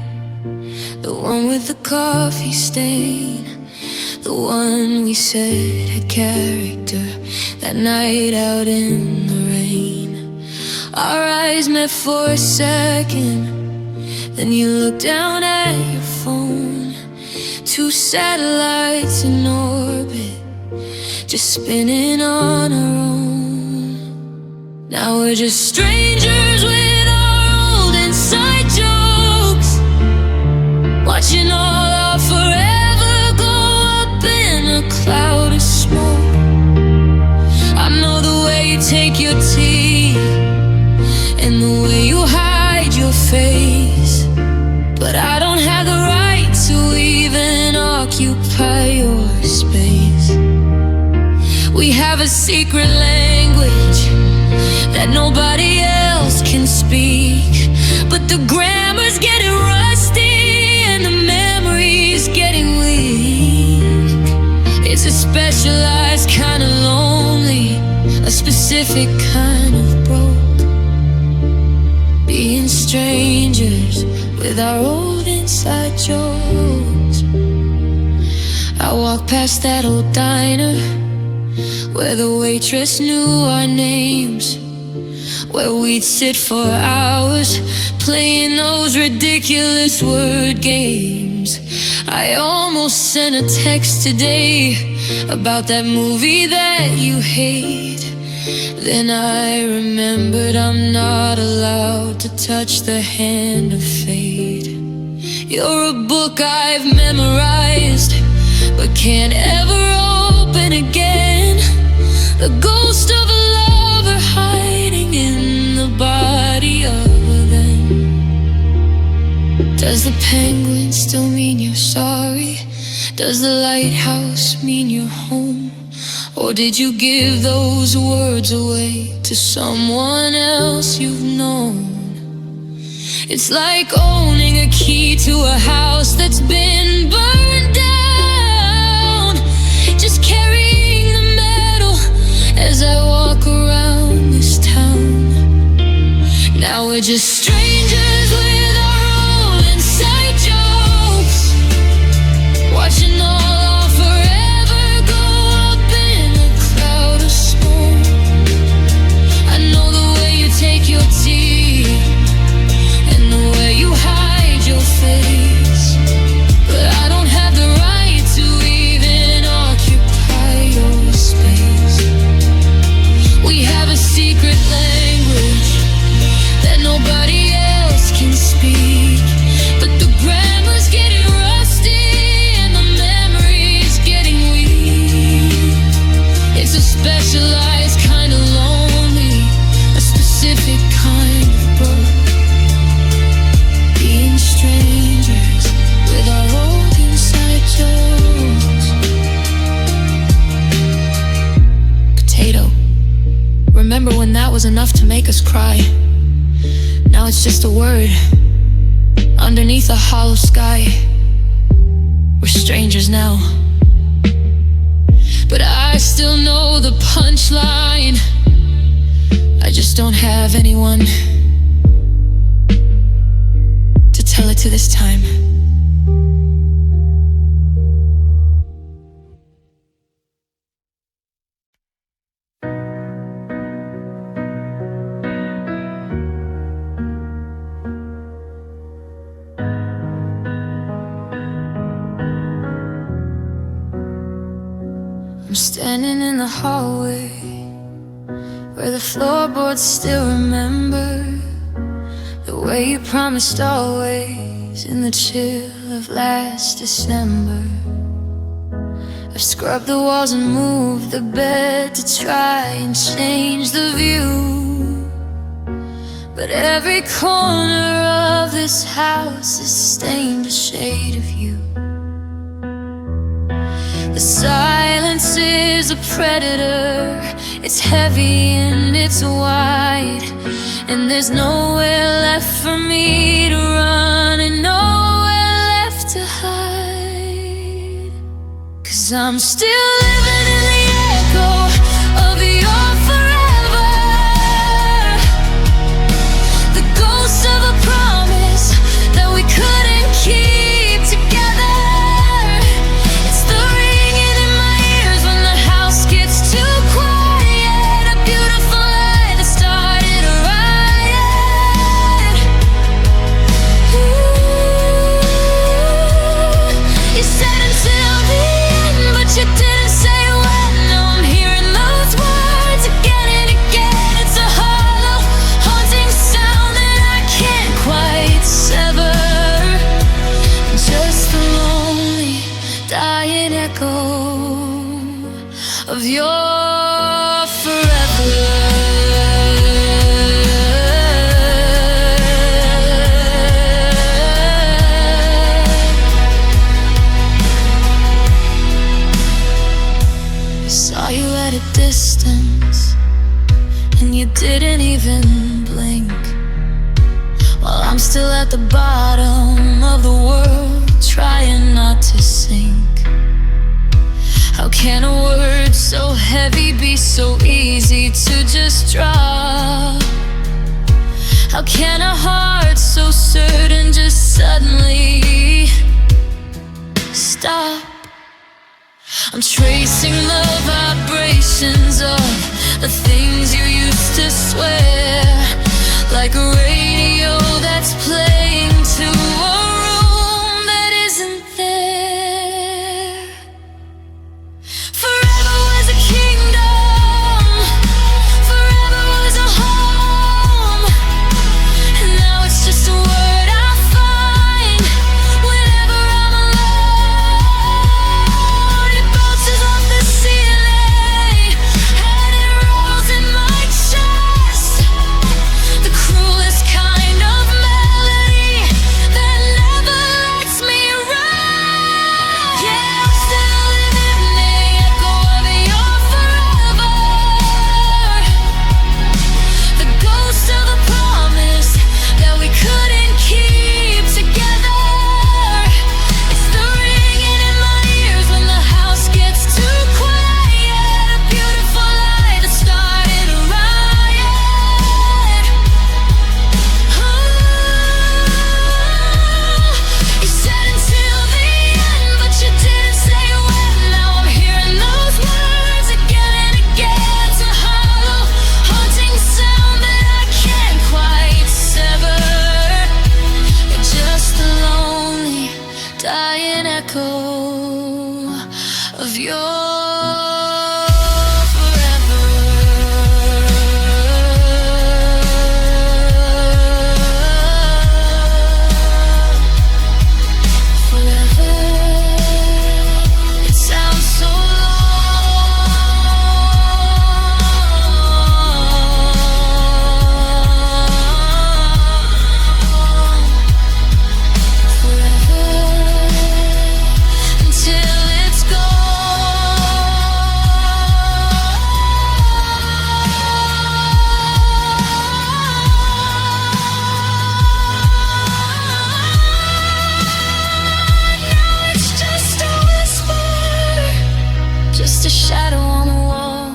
the one with the coffee stain, the one we said had character that night out in the rain. Our eyes met for a second, then you looked down at your phone. 2 satellites in orbit, just spinning on our own. Now we're just strangers with our old inside jokes, watching all our forever go up in a cloud of smoke. I know the way you take your teeth and the way you hide your face, but I don't have the right to even occupy your space. We have a secret language that nobody else can speak, but the grammar's getting rusty and the memory's getting weak. It's a specialized kind of lonely, a specific kind of broke, being strangers with our old inside jokes. I walk past that old diner where the waitress knew our names, where we'd sit for hours playing those ridiculous word games. I almost sent a text today about that movie that you hate. Then I remembered I'm not allowed to touch the hand of fate. You're a book I've memorized but can't ever open again. The ghost of a lover hiding in the body of a then. Does the penguin still mean you're sorry? Does the lighthouse mean you're home? Or did you give those words away to someone else you've known? It's like owning a key to a house that's been burned down, just carrying the metal as I walk around this town. Now we're just strangers with our own inside jokes, watching all our forever go up in a cloud of smoke. I know the way you take your tea and the way you hide your face, but I don't have the right to even occupy your space. We have a secret language that nobody else can speak, but the grammar's getting rusty and the memory's getting weak. It's a specialized kind of lonely, a specific kind of broke, being strangers with our old inside jokes. Potato. Remember when that was enough to make us cry? Now it's just a word underneath a hollow sky. We're strangers now, but I still know the punchline. I just don't have anyone to tell it to this time. hallway where the floorboards still remember the way you promised always in the chill of last December. I've scrubbed the walls and moved the bed to try and change the view, but every corner of this house is stained a shade of you. The silence is a predator, it's heavy and it's wide, and there's nowhere left for me to run and nowhere left to hide. 'Cause I'm still living in the echo of your forever, the ghost of a promise that we couldn't keep together. It's the ringing in my ears when the house gets too quiet, a beautiful lie that started a riot. You said until the end, but you didn't say when. Now I'm hearing those words again and again. It's a hollow, haunting sound that I can't quite sever. Just the lonely, dying echo of your forever. I saw you at a distance, and you didn't even blink, while I'm still at the bottom of the world, trying not to sink. How can a word so heavy be so easy to just drop? How can a heart so certain just suddenly stop? I'm tracing the vibrations of the things you used to swear, like a radio that's playing to a room that isn't there. Forever was a kingdom, forever was a home, and now it's just a word I find whenever I'm alone. It bounces off the ceiling and it rolls in my chest, the cruelest kind of melody that never lets me rest. Yeah, I'm still living in the echo of your forever, the ghost of a promise that we couldn't keep together. It's the ringing in my ears when the house gets too quiet, a beautiful lie that started a riot. You said until the end, but you didn't say when. Now I'm hearing those words again and again. It's a hollow, haunting sound that I can't quite sever. You're just a lonely, dying echo of your forever. Forever. It sounds so long. Forever. Until it's gone. Now it's just a whisper, just a shadow on the wall,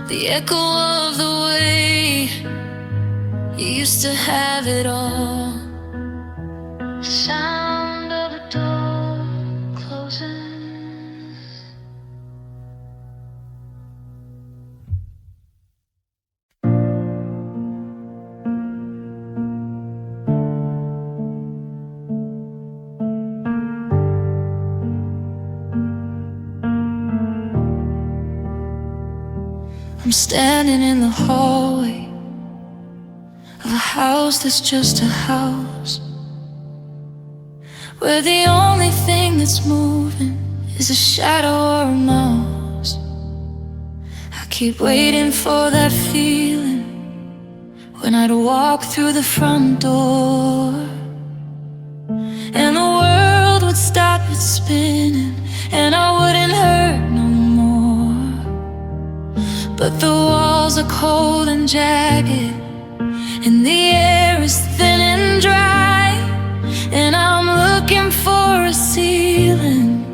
the echo of the way you used to have it all. Sound of a door closing. I'm standing in the hallway of a house that's just a house, where the only thing that's moving is a shadow or a mouse. I keep waiting for that feeling when I'd walk through the front door, and the world would stop its spinning, and I wouldn't hurt no more. But the walls are cold and jagged, and the air is thin and dry, and I'm looking for a ceiling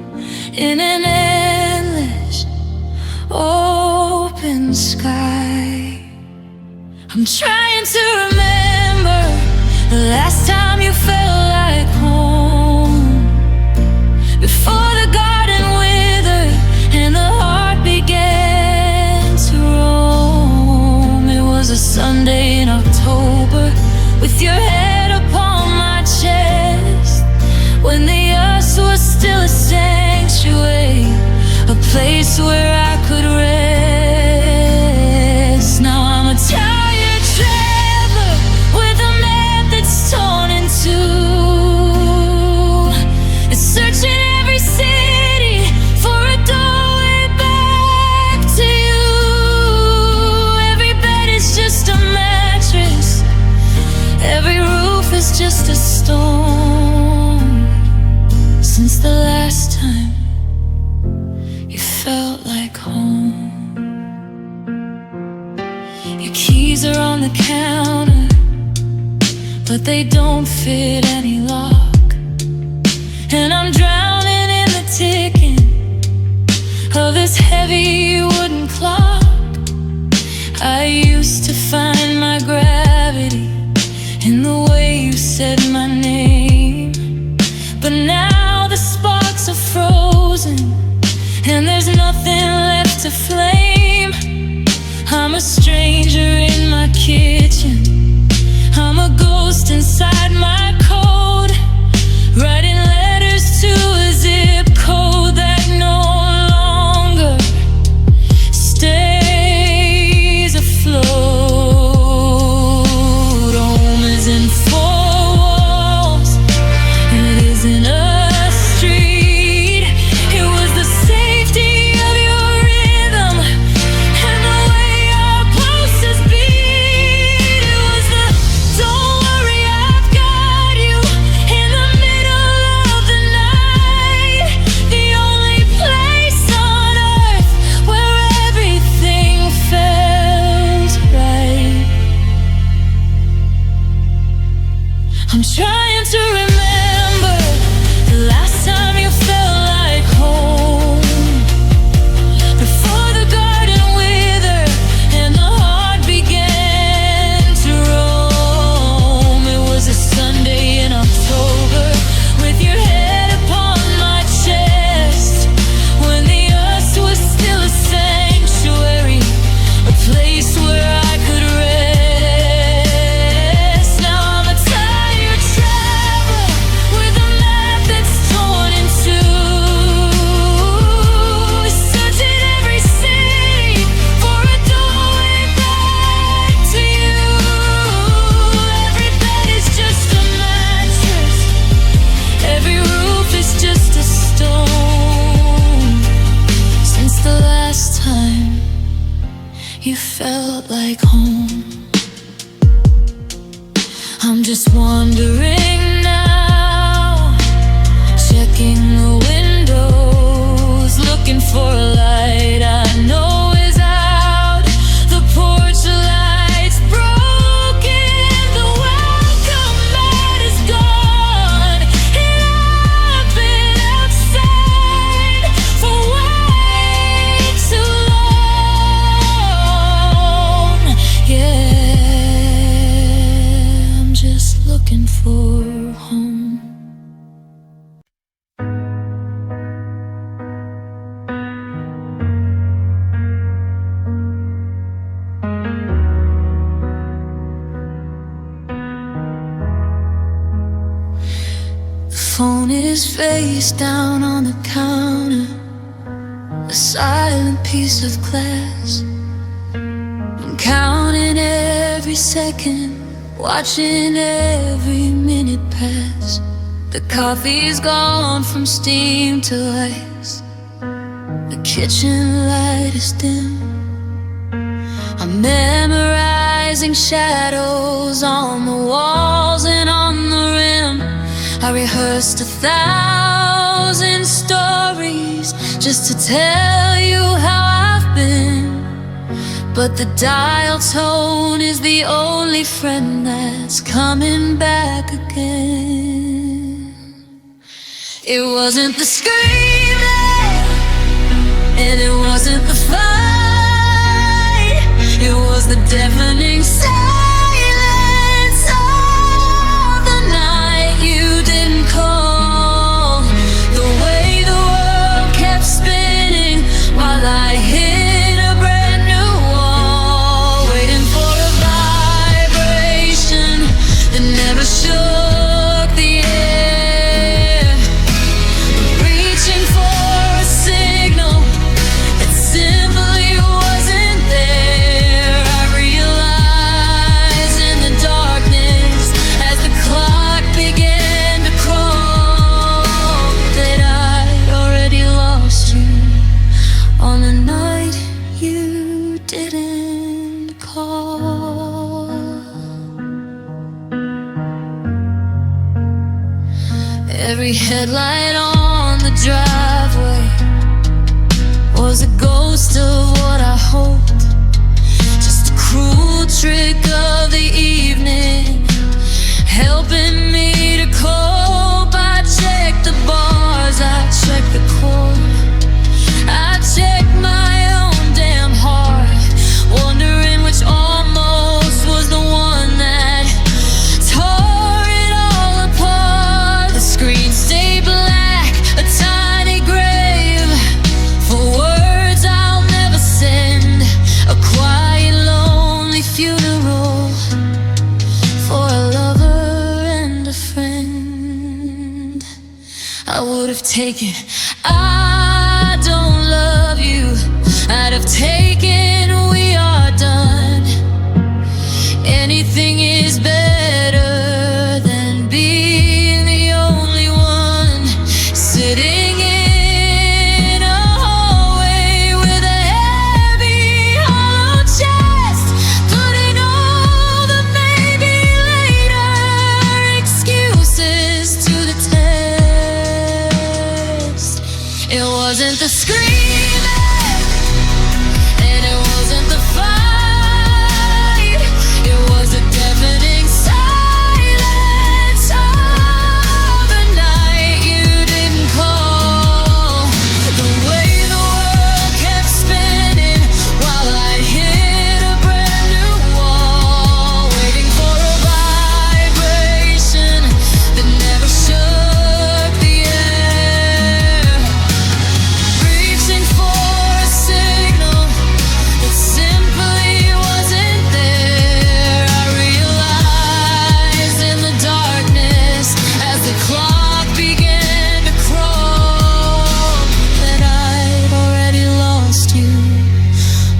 in an endless open sky. I'm trying to remember the last time you felt like home, before the garden withered and the heart began to roam. It was a Sunday in October, with your head upon my chest, when the earth was still a sanctuary, a place where I could rest. Now I'm a tired traveler with a map that's torn in two. It's searching every city for a doorway back to you. Every bed is just a mattress, every roof is just a stone. Since the last time you felt like home, your keys are on the counter, but they don't fit any lock, and I'm drowning in the ticking of this heavy wooden clock. I used to find my gravity in the way you said my name, but now the sparks are frozen and there's nothing left to flame. I'm a stranger in my kitchen, I'm a ghost inside my code, writing letters to a zip code that no longer stays afloat. Home isn't four walls, it isn't a street. It was the safety of your rhythm and the way our pulses beat. It was the don't worry, I've got you in the middle of the night, the only place on earth where everything felt right. I'm trying to remember the last time you felt like home, before the garden withered and the heart began to roam. It was a Sunday in October, with your head upon my chest, when the earth was still a sanctuary, a place where I could rest. Now I'm a tired traveler with a map that's torn in two, searching every city for a doorway back to you. Every bed is just a mattress, every roof is just a stone. Since the last time you felt like home, I'm just wondering now, checking the windows, looking for a light I know is out. The porch light's broken, the welcome mat is gone, and I've been outside for way too long. Yeah, I'm just looking for home. The phone is face down on the counter, a silent piece of glass. counting every second, watching every minute pass. The coffee's gone from steam to ice. The kitchen light is dim. I'm memorizing shadows on the walls and on the rim. I rehearsed 1,000 stories just to tell you how I've been. But the dial tone is the only friend that's coming back again. It wasn't the screaming, and it wasn't the fight. It was the deafening silence of the night you didn't call. The way the world kept spinning while I hit a brand new wall, waiting for a vibration that never shook the air, reaching for a signal that simply wasn't there. I realized in the darkness as the clock began to crawl that I'd already lost you on the night you didn't call. Every headlight on the driveway was a ghost of what I hoped, just a cruel trick of the evening, helping me to cope. I checked the bars, I checked the chord, I checked my own damn heart, wondering which almost was the one that tore it all apart. The screen stayed black, a tiny grave for words I'll never send, a quiet, lonely funeral for a lover and a friend. I would have taken I don't love you, I'd have taken we are done. Anything is better than being the only one sitting in a hallway with a heavy hollow chest, putting all the maybe later excuses to the test. It wasn't the screaming, and it wasn't the fight. It was a deafening silence of the night you didn't call. The way the world kept spinning while I hit a brand new wall, waiting for a vibration that never shook the air, reaching for a signal that simply wasn't there. I realized in the darkness as the clock began to crawl that I'd already lost you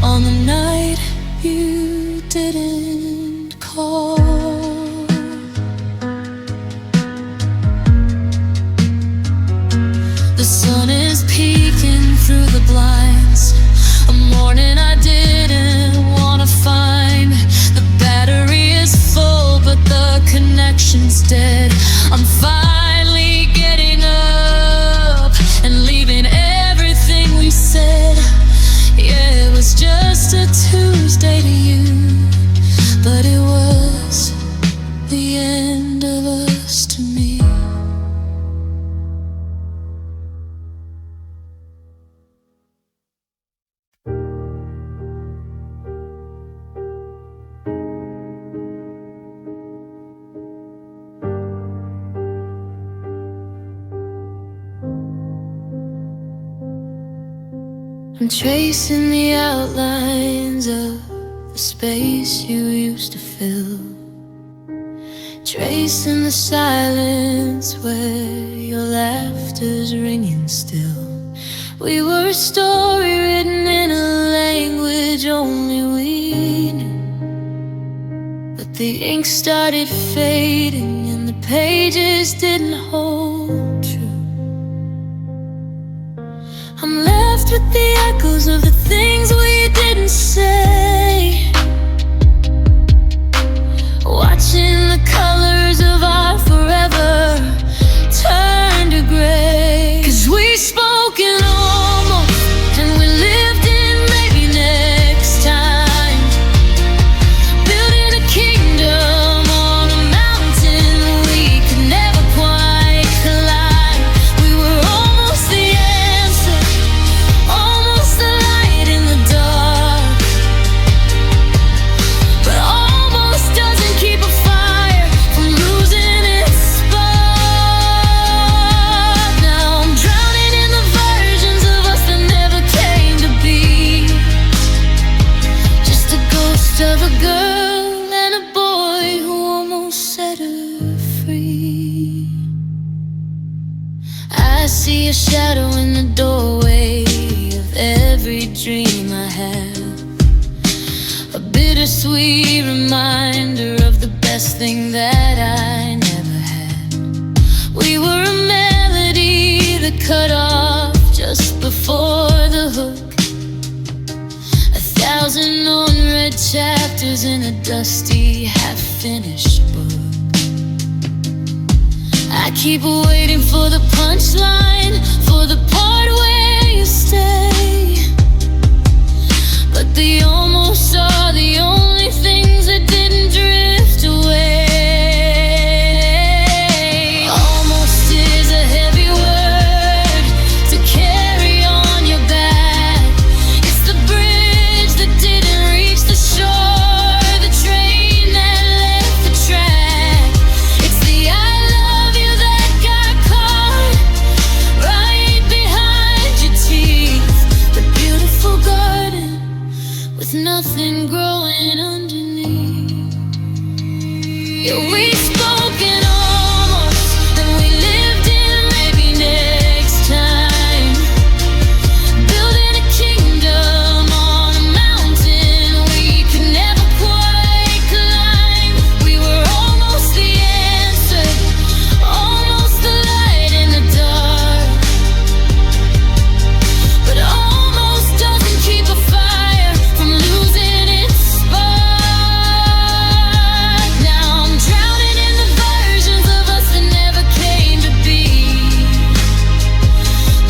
on the night you didn't call. The sun is peeking through the blinds, a morning I didn't want to find. The battery is full but the connection's dead. I'm finally getting up and leaving everything we said. Yeah, it was just a Tuesday to you, but it was the end of us to me. I'm tracing the outlines of the space you used to fill, tracing the silence where your laughter's ringing still. We were a story written in a language only we knew. The ink started fading and the pages didn't hold true. I'm left with the echoes of the things we didn't say, watching the colors of our forever turn to gray. 'Cause we spoke in almost, and we lived in maybe next time, building a kingdom on a mountain we could never quite climb. We were almost the answer, almost the light in the dark, but almost doesn't keep a fire from losing its spark. Now I'm drowning in the versions of us that never came to be, just a ghost of a girl and a boy who almost set her free. I see a shadow in the doorway of every dream I have, a bittersweet reminder of the best thing that I never had. We were a melody that cut off just before the hook, 1,000 unread chapters in a dusty, half-finished book. I keep waiting for the punchline, for the part where you stay, but the almost are the only things that didn't drift away. Almost is a heavy word to carry on your back. It's the bridge that didn't reach the shore, the train that left the track. It's the I love you that got caught right behind your teeth, the beautiful garden with nothing growing underneath. Yeah, we spoke in almost, and we lived in maybe next time, building a kingdom on a mountain we could never quite climb. We were almost the answer, almost the light in the dark, but almost doesn't keep a fire from losing its spark. Now I'm drowning in the versions of us that never came to be,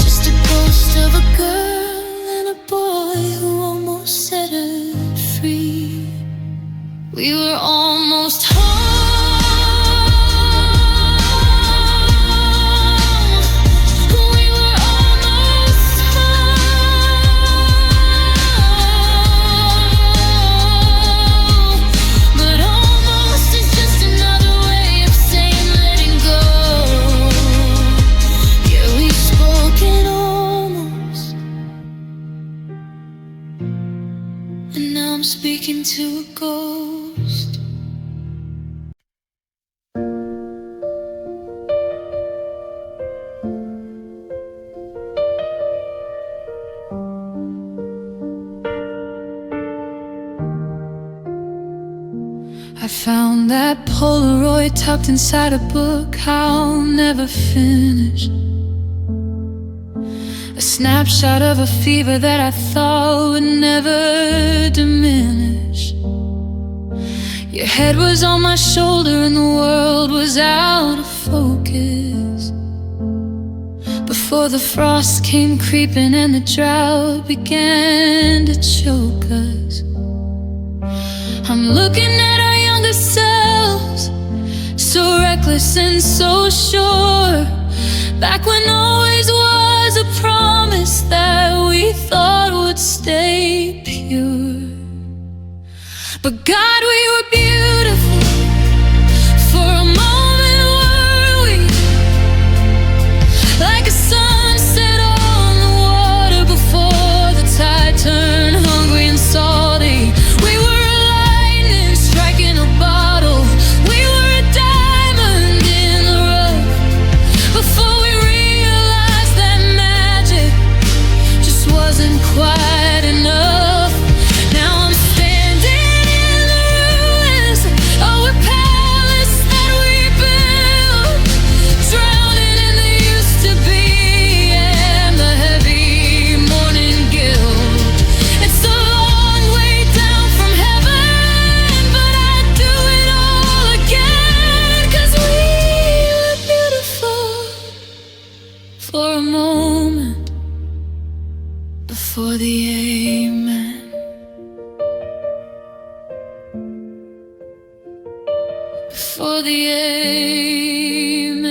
just a ghost of a girl and a boy who almost set her free. We were almost home. We were almost home, but almost is just another way of saying letting go. Yeah, we spoke in almost, and now I'm speaking to a ghost. I found that Polaroid tucked inside a book I'll never finish, a snapshot of a fever that I thought would never diminish. Your head was on my shoulder and the world was out of focus, before the frost came creeping and the drought began to choke us. I'm looking at our younger selves, so reckless and so sure, back when always was a promise that we thought would stay pure. But God, we were beautiful for a moment, were we? Like a sunset on the water before the tide turned hungry and salty. We were a lightning striking a bottle. We were a diamond in the rough before we realized that magic just wasn't quite enough. Now I'm standing in the the amen.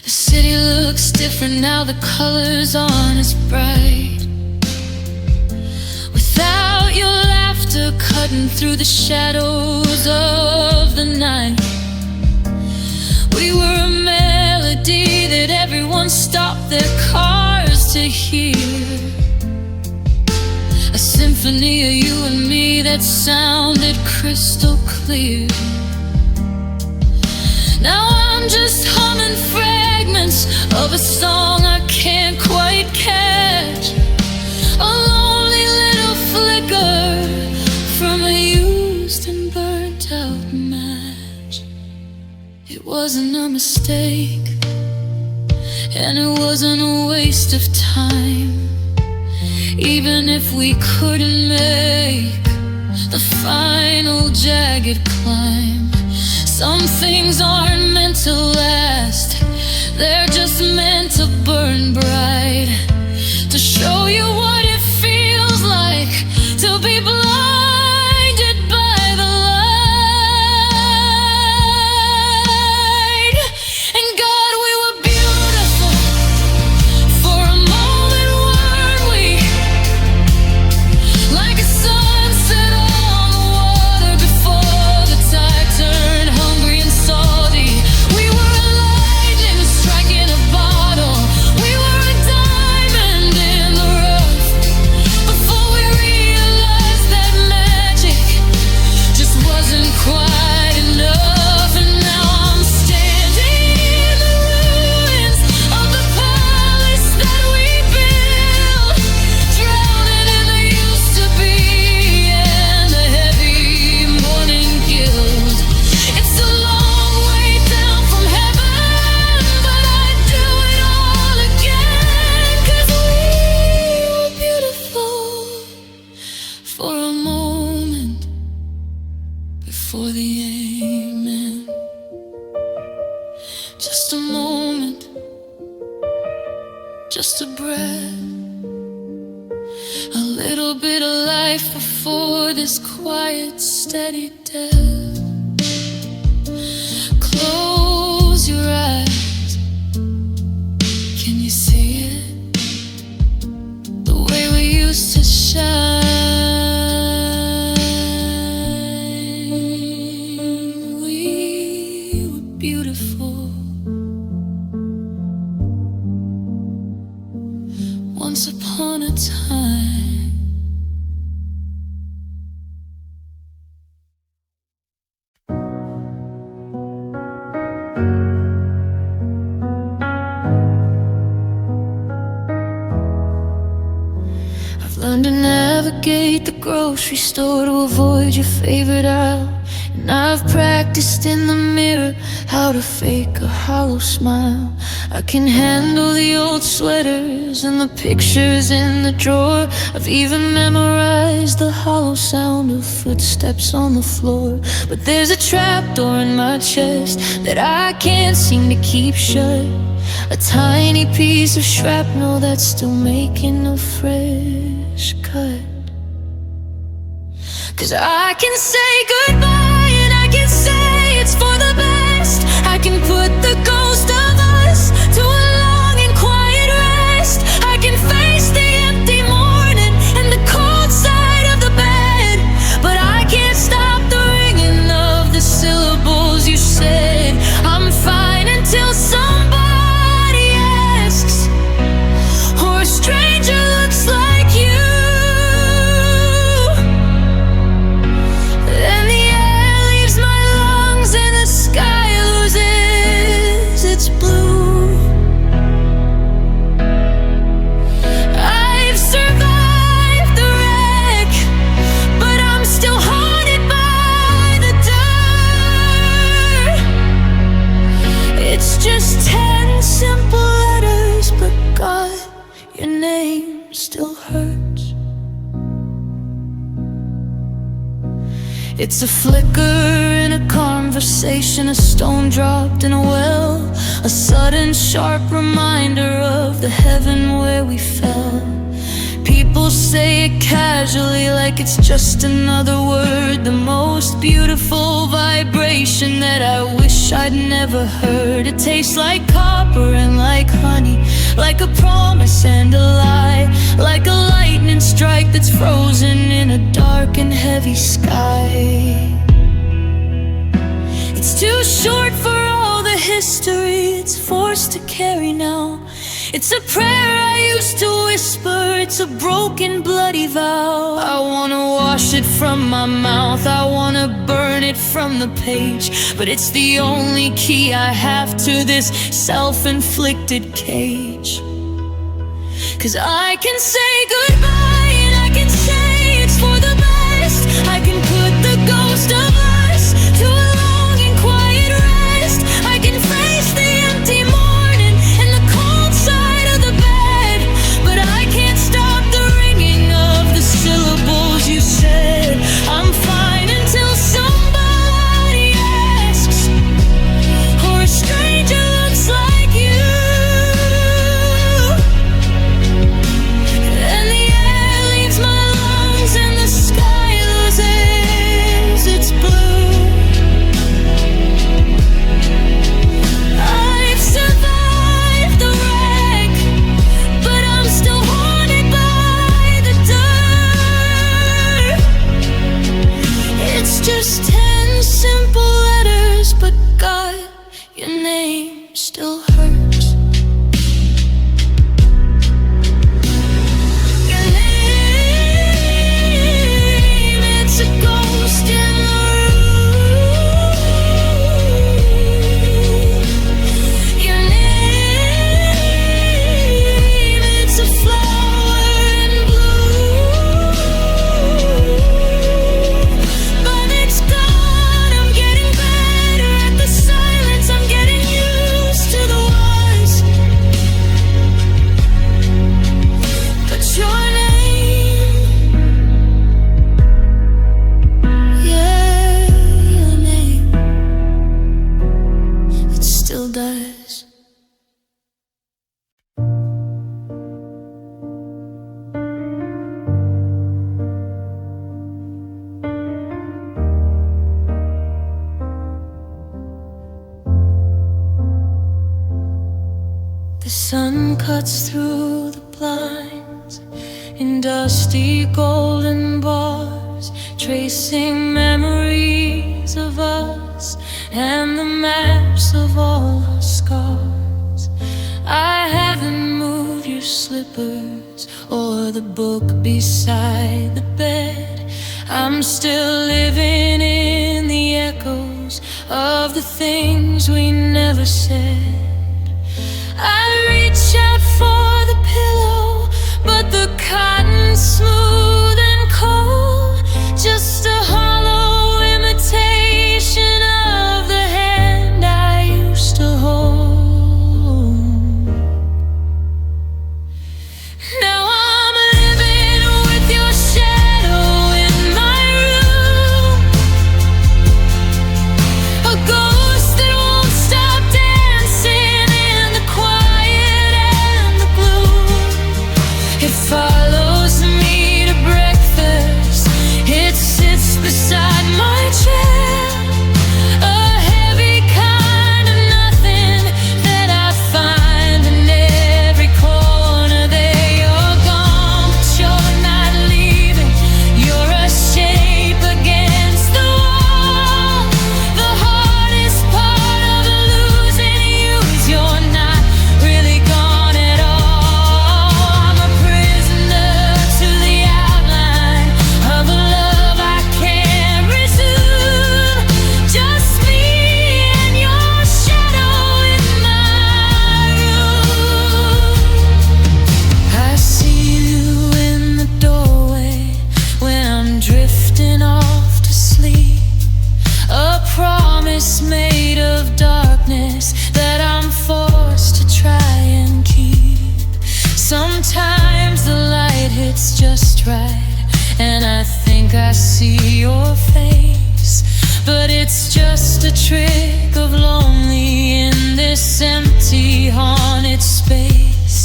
The city looks different now, the colors aren't as bright. Without your laughter cutting through the shadows of the night, we were a melody that everyone stopped their cars to hear. A symphony of you and me that sounded crystal clear. Now I'm just humming fragments of a song I can't quite catch. A lonely little flicker from a used and burnt out match. It wasn't a mistake, and it wasn't a waste of time. Even if we couldn't make the final jagged climb, some things aren't meant to last, they're just meant to burn bright. To show you what it feels like to be blinded by the light. And God, we were beautiful for a moment, weren't we? Like a sunset on the water before the tide turned hungry and salty. We were a lightning striking a bottle. We were a diamond in the rough before we realized that magic just wasn't quite enough. And now I'm standing in the ruins of the palace that we built, drowning in the used to be and the heavy morning guilt. It's a long way down from heaven, but I'd do it all again, 'cause we were beautiful for a moment before the amen. Just a moment, just a breath, a little bit of life before this quiet, steady death. Close your eyes, can you see it? The way we used to shine. We were beautiful once upon a time. I've learned to navigate the grocery store to avoid your favorite aisle. And I've practiced in the mirror how to fake a hollow smile. I can handle the old sweaters and the pictures in the drawer. I've even memorized the hollow sound of footsteps on the floor. But there's a trapdoor in my chest that I can't seem to keep shut. A tiny piece of shrapnel that's still making a fresh cut. 'Cause I can say goodbye and I can say it's for the best. I can put the ghost of us to a long and quiet rest. I can face the empty morning and the cold side of the bed. But I can't stop the ringing of the syllables you said. I'm fine until somebody asks, or a stranger looks like you. Then the air leaves my lungs and the sky loses its blue. I've survived the wreck, but I'm still haunted by the dirt. It's just 10 simple letters, but God, your name still hurts. It's a flicker in a conversation, a stone dropped in a well, a sudden sharp reminder of the heaven where we fell. People People say it casually, like it's just another word. The most beautiful vibration that I wish I'd never heard. It tastes like copper and like honey, like a promise and a lie, like a lightning strike that's frozen in a dark and heavy sky. It's too short for all the history it's forced to carry now. It's a prayer I used to whisper, it's a broken, bloody vow. I wanna wash it from my mouth, I wanna burn it from the page, but it's the only key I have to this self-inflicted cage. 'Cause I can say goodbye and I can say it's for the best. I can put the ghost of us to a long and quiet rest. I can face the empty morning and the cold side of the bed, but I can't stop the ringing of the syllables you said. I'm fine until somebody asks, or a stranger looks like you. And the air leaves my lungs and the sky loses its blue. I've survived the wreck, but I'm still haunted by the dirt. It's just 10 simple letters, but God, your name still hurts. Your name, it's a ghost in the room. Your name, it's a flower in bloom. But it's gone, I'm getting better at the silence. I'm getting used to the words. But your name, yeah, your name, it still does. The sun cuts through the blinds in dusty golden bars, tracing memories of us and the maps of all our scars. I haven't moved your slippers or the book beside the bed. I'm still living in the echoes of the things we never said. I reach out for the pillow, but the cotton's smooth and cold, just a hollow imitation of the hand I used to hold. Now I'm living with your shadow in my room, a ghost that won't stop dancing in the quiet and the gloom. It follows me to breakfast, it sits beside my chair, a heavy kind of nothing that I find in every corner. There you're gone, but you're not leaving. You're a shape against the wall. The hardest part of losing you is you're not really gone at all. I'm a prisoner to the outline of a love I can't resume. Just me and your shadow in my room. I see you in the doorway when I'm drifting off to sleep, a promise made of darkness that I'm forced to try and keep. Sometimes the light hits just right, and I think I see your face, but it's just a trick of lonely in this empty haunted space.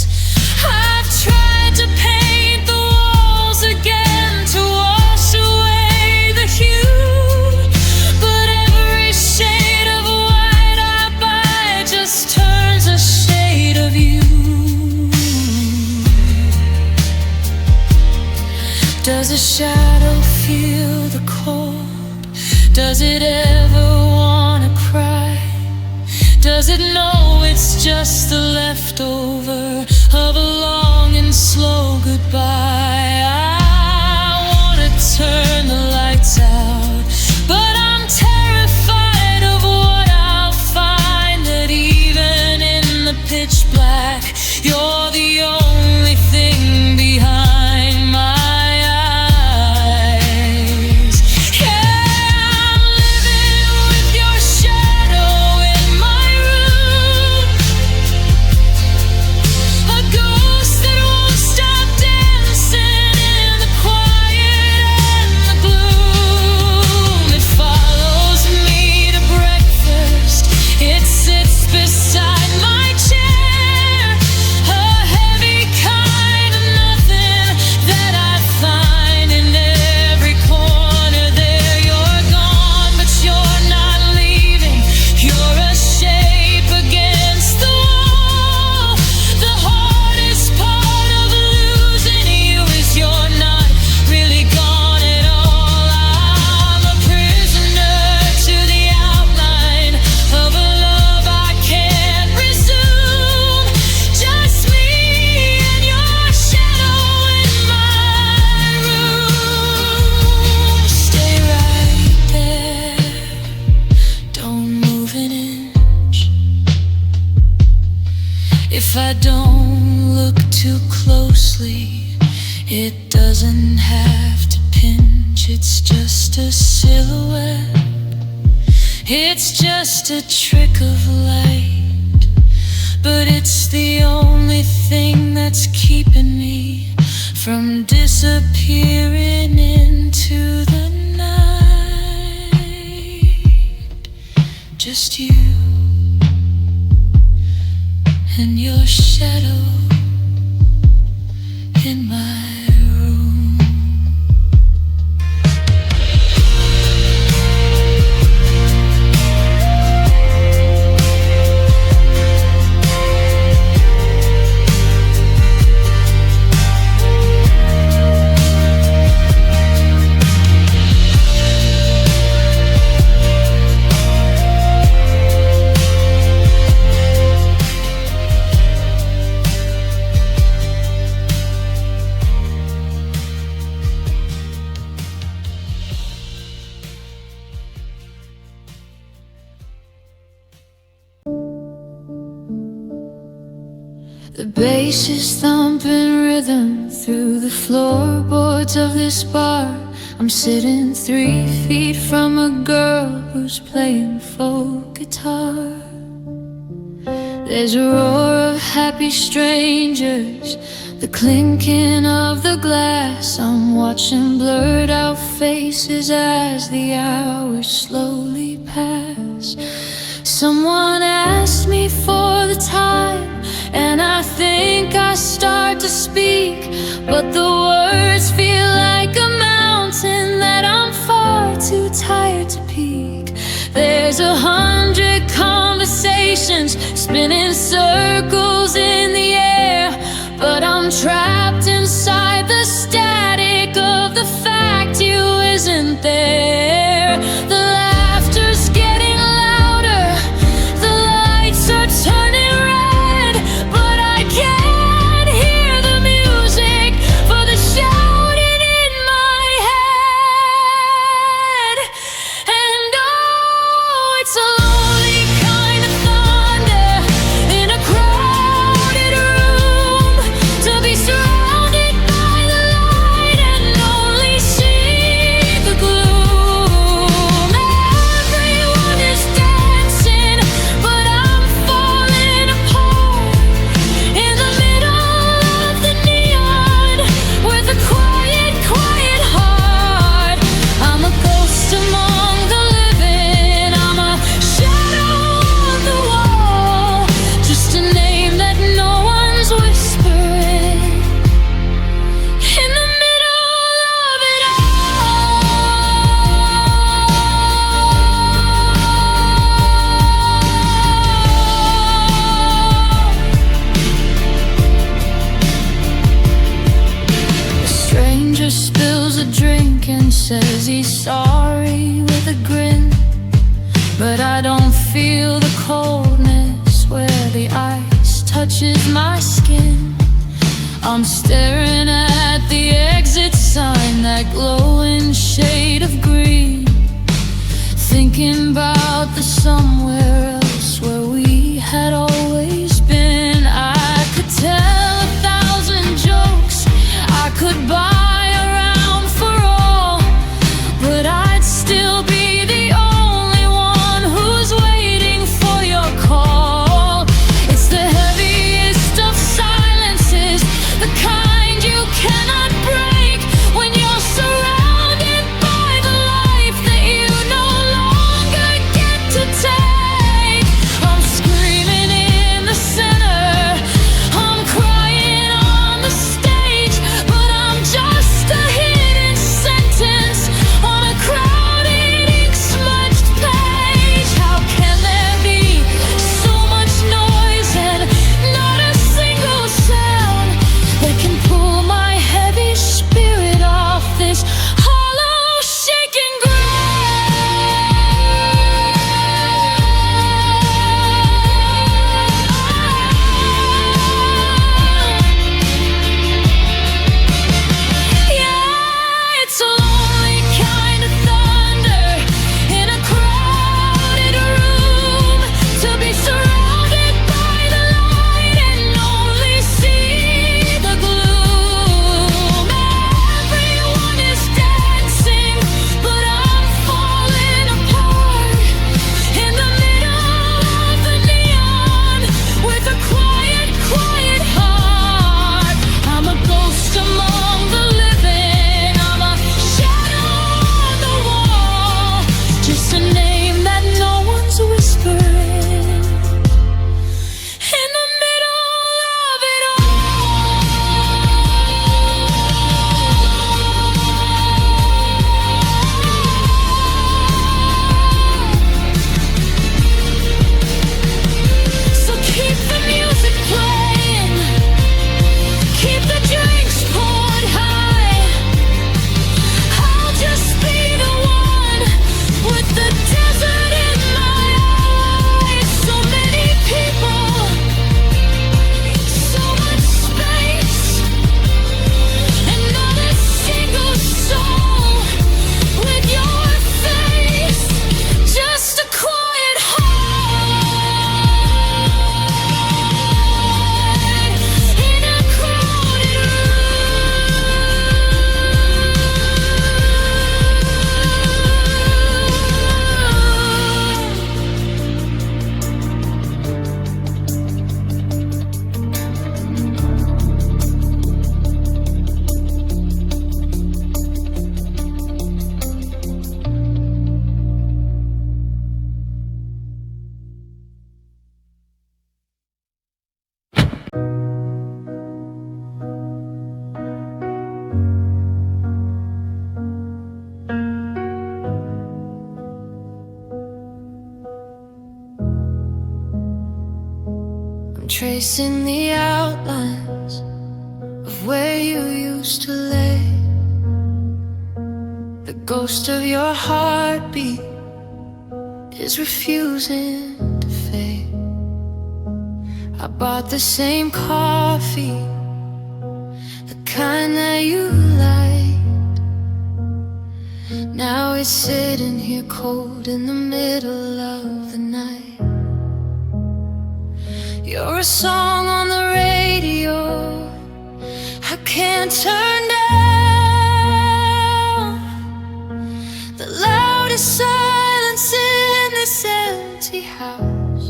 I've tried to paint the wall Does it ever wanna cry? Does it know it's just the leftover of a long and slow goodbye? I wanna turn the lights out, but I'm terrified of what I'll find. That even in the pitch black, you're the only thing behind my eyes. Yeah, I'm living with your shadow in my room, a ghost that won't stop dancing in the quiet and the gloom. It follows me to breakfast, it sits beside my chair, a heavy kind of nothing that I find in every corner there. You're gone, but you're not leaving. You're a shape against the wall. The hardest part of losing you is you're not really gone at all. I'm a prisoner to the outline of a love I can't resume. Just me and your shadow in my room. Stay right there, don't move an inch. If I don't look too closely, it doesn't have to pinch. It's just a silhouette, it's just a trick of light, but it's the only thing that's keeping me from disappearing into the night. Just you and your shadow in my room. The bass is thumping rhythm through the floorboards of this bar. I'm sitting 3 feet from a girl who's playing folk guitar. There's a roar of happy strangers, the clinking of the glass. I'm watching blurred out faces as the hours slowly pass. Someone asked me for the time, and I think I start to speak, but the words feel like a mountain that I'm far too tired to peak. There's 100 conversations spinning circles in the air, but I'm trapped inside the static of the fact you isn't there. The laughter's getting louder, the lights are turning red, but I can't hear the music for the shouting in my head. And oh, it's a lonely kind of thunder in a crowded room, to be surrounded by the light and only see the gloom. Everyone is dancing, but I'm falling apart in the middle of the neon with a quiet, quiet heart. I'm a ghost among the living, I'm a shadow on the wall, just a name that no one's whispering in the middle of it all. A stranger spills a drink and says he's sorry with a grin. but I don't feel the coldness where the ice touches my skin. I'm staring at the exit sign, that glowing shade of green, thinking about the somewhere else where we had always been. I could tell 1,000 jokes, I could buy a round for all, but I'd still be the only one who's waiting for your call. It's the heaviest of silences, the kind you cannot break when you're surrounded by the life that you no longer get to take. I'm screaming in the center, I'm crying on the stage, but I'm just a hidden sentence on a crowded ink-smudged page. How can there be so much noise and not a single sound that can pull my heavy spirit off this hollow, shaking Yeah, it's a lonely kind of thunder in a crowded room, to be surrounded by the light and only see the gloom. Everyone is dancing, but I'm falling apart in the middle of the neon with a quiet, quiet heart. I'm a ghost among the living, I'm a shadow on the wall, just a name that no one's whispering in the middle of it all. So keep the music playing, keep the drinks poured high. I'll just be the one with the desert in my eyes. So many people, so much space, and not a single soul with your face. Just a quiet heart in a crowded I'm tracing the outlines of where you used to lay. The ghost of your heartbeat is refusing to fade. I bought the same coffee, the kind that you liked. Now it's sitting here cold in the middle of the night. You're a song on the radio I can't turn down. The loudest silence in this empty house,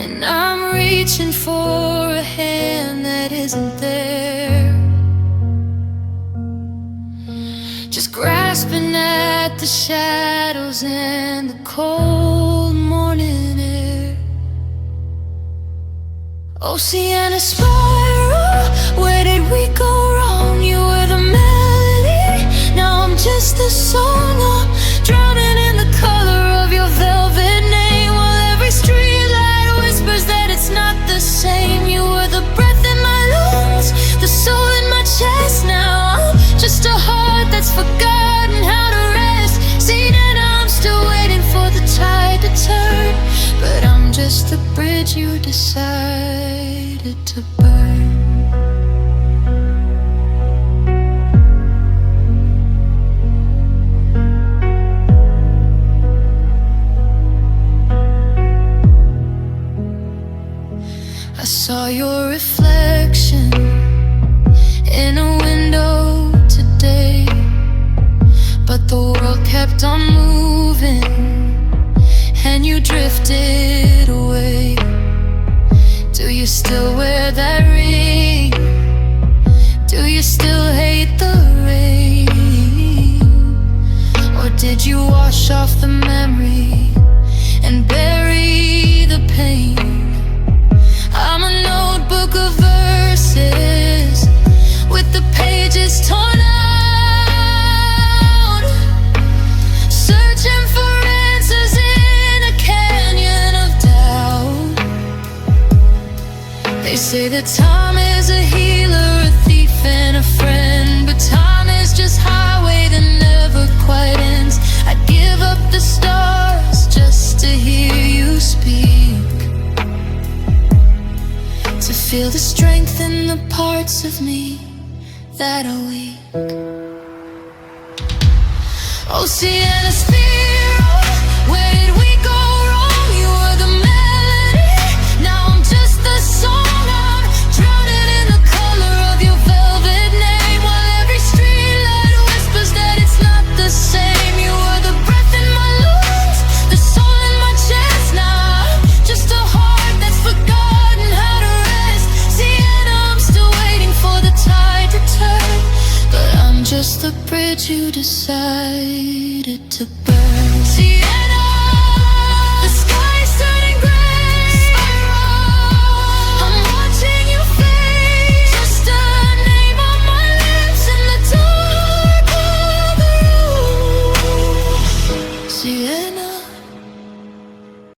and I'm reaching for a hand that isn't there, just grasping at the shadows and the cold morning air. Oceana spiral, where did we go wrong? You were the melody, now I'm just the song. I'm drowning in the color of your velvet name, while every streetlight whispers that it's not the same. You were the breath in my lungs, the soul in my chest. Now I'm just a heart that's forgotten how to rest. See that I'm still saw your reflection in a window today, but the world kept on moving and you drifted away. Do you still wear that ring? Do you still hate the rain? Or did you wash off the memory and bury the pain? I'm a notebook of verses with the pages torn out, searching for answers in a canyon of doubt. They say that time is a healer, a thief and a friend, but time is just highway that never quite ends. I'd give up the stars just to hear you speak, to feel the strength in the parts of me that are weak. Oh, Sienna Spiro, where did we go wrong? You were the melody, now I'm just the song. I'm drowning in the color of your velvet name, while every streetlight whispers that it's not the same. You were the breath in my lungs, the soul in my chest. Now I'm just a heart that's forgotten how to rest. Sienna, I'm still waiting for the tide to turn, but I'm just the bridge you decided to burn. Sienna, the sky's turning gray. Spiral, I'm watching you fade. Just a name on my lips in the dark of the room. Sienna.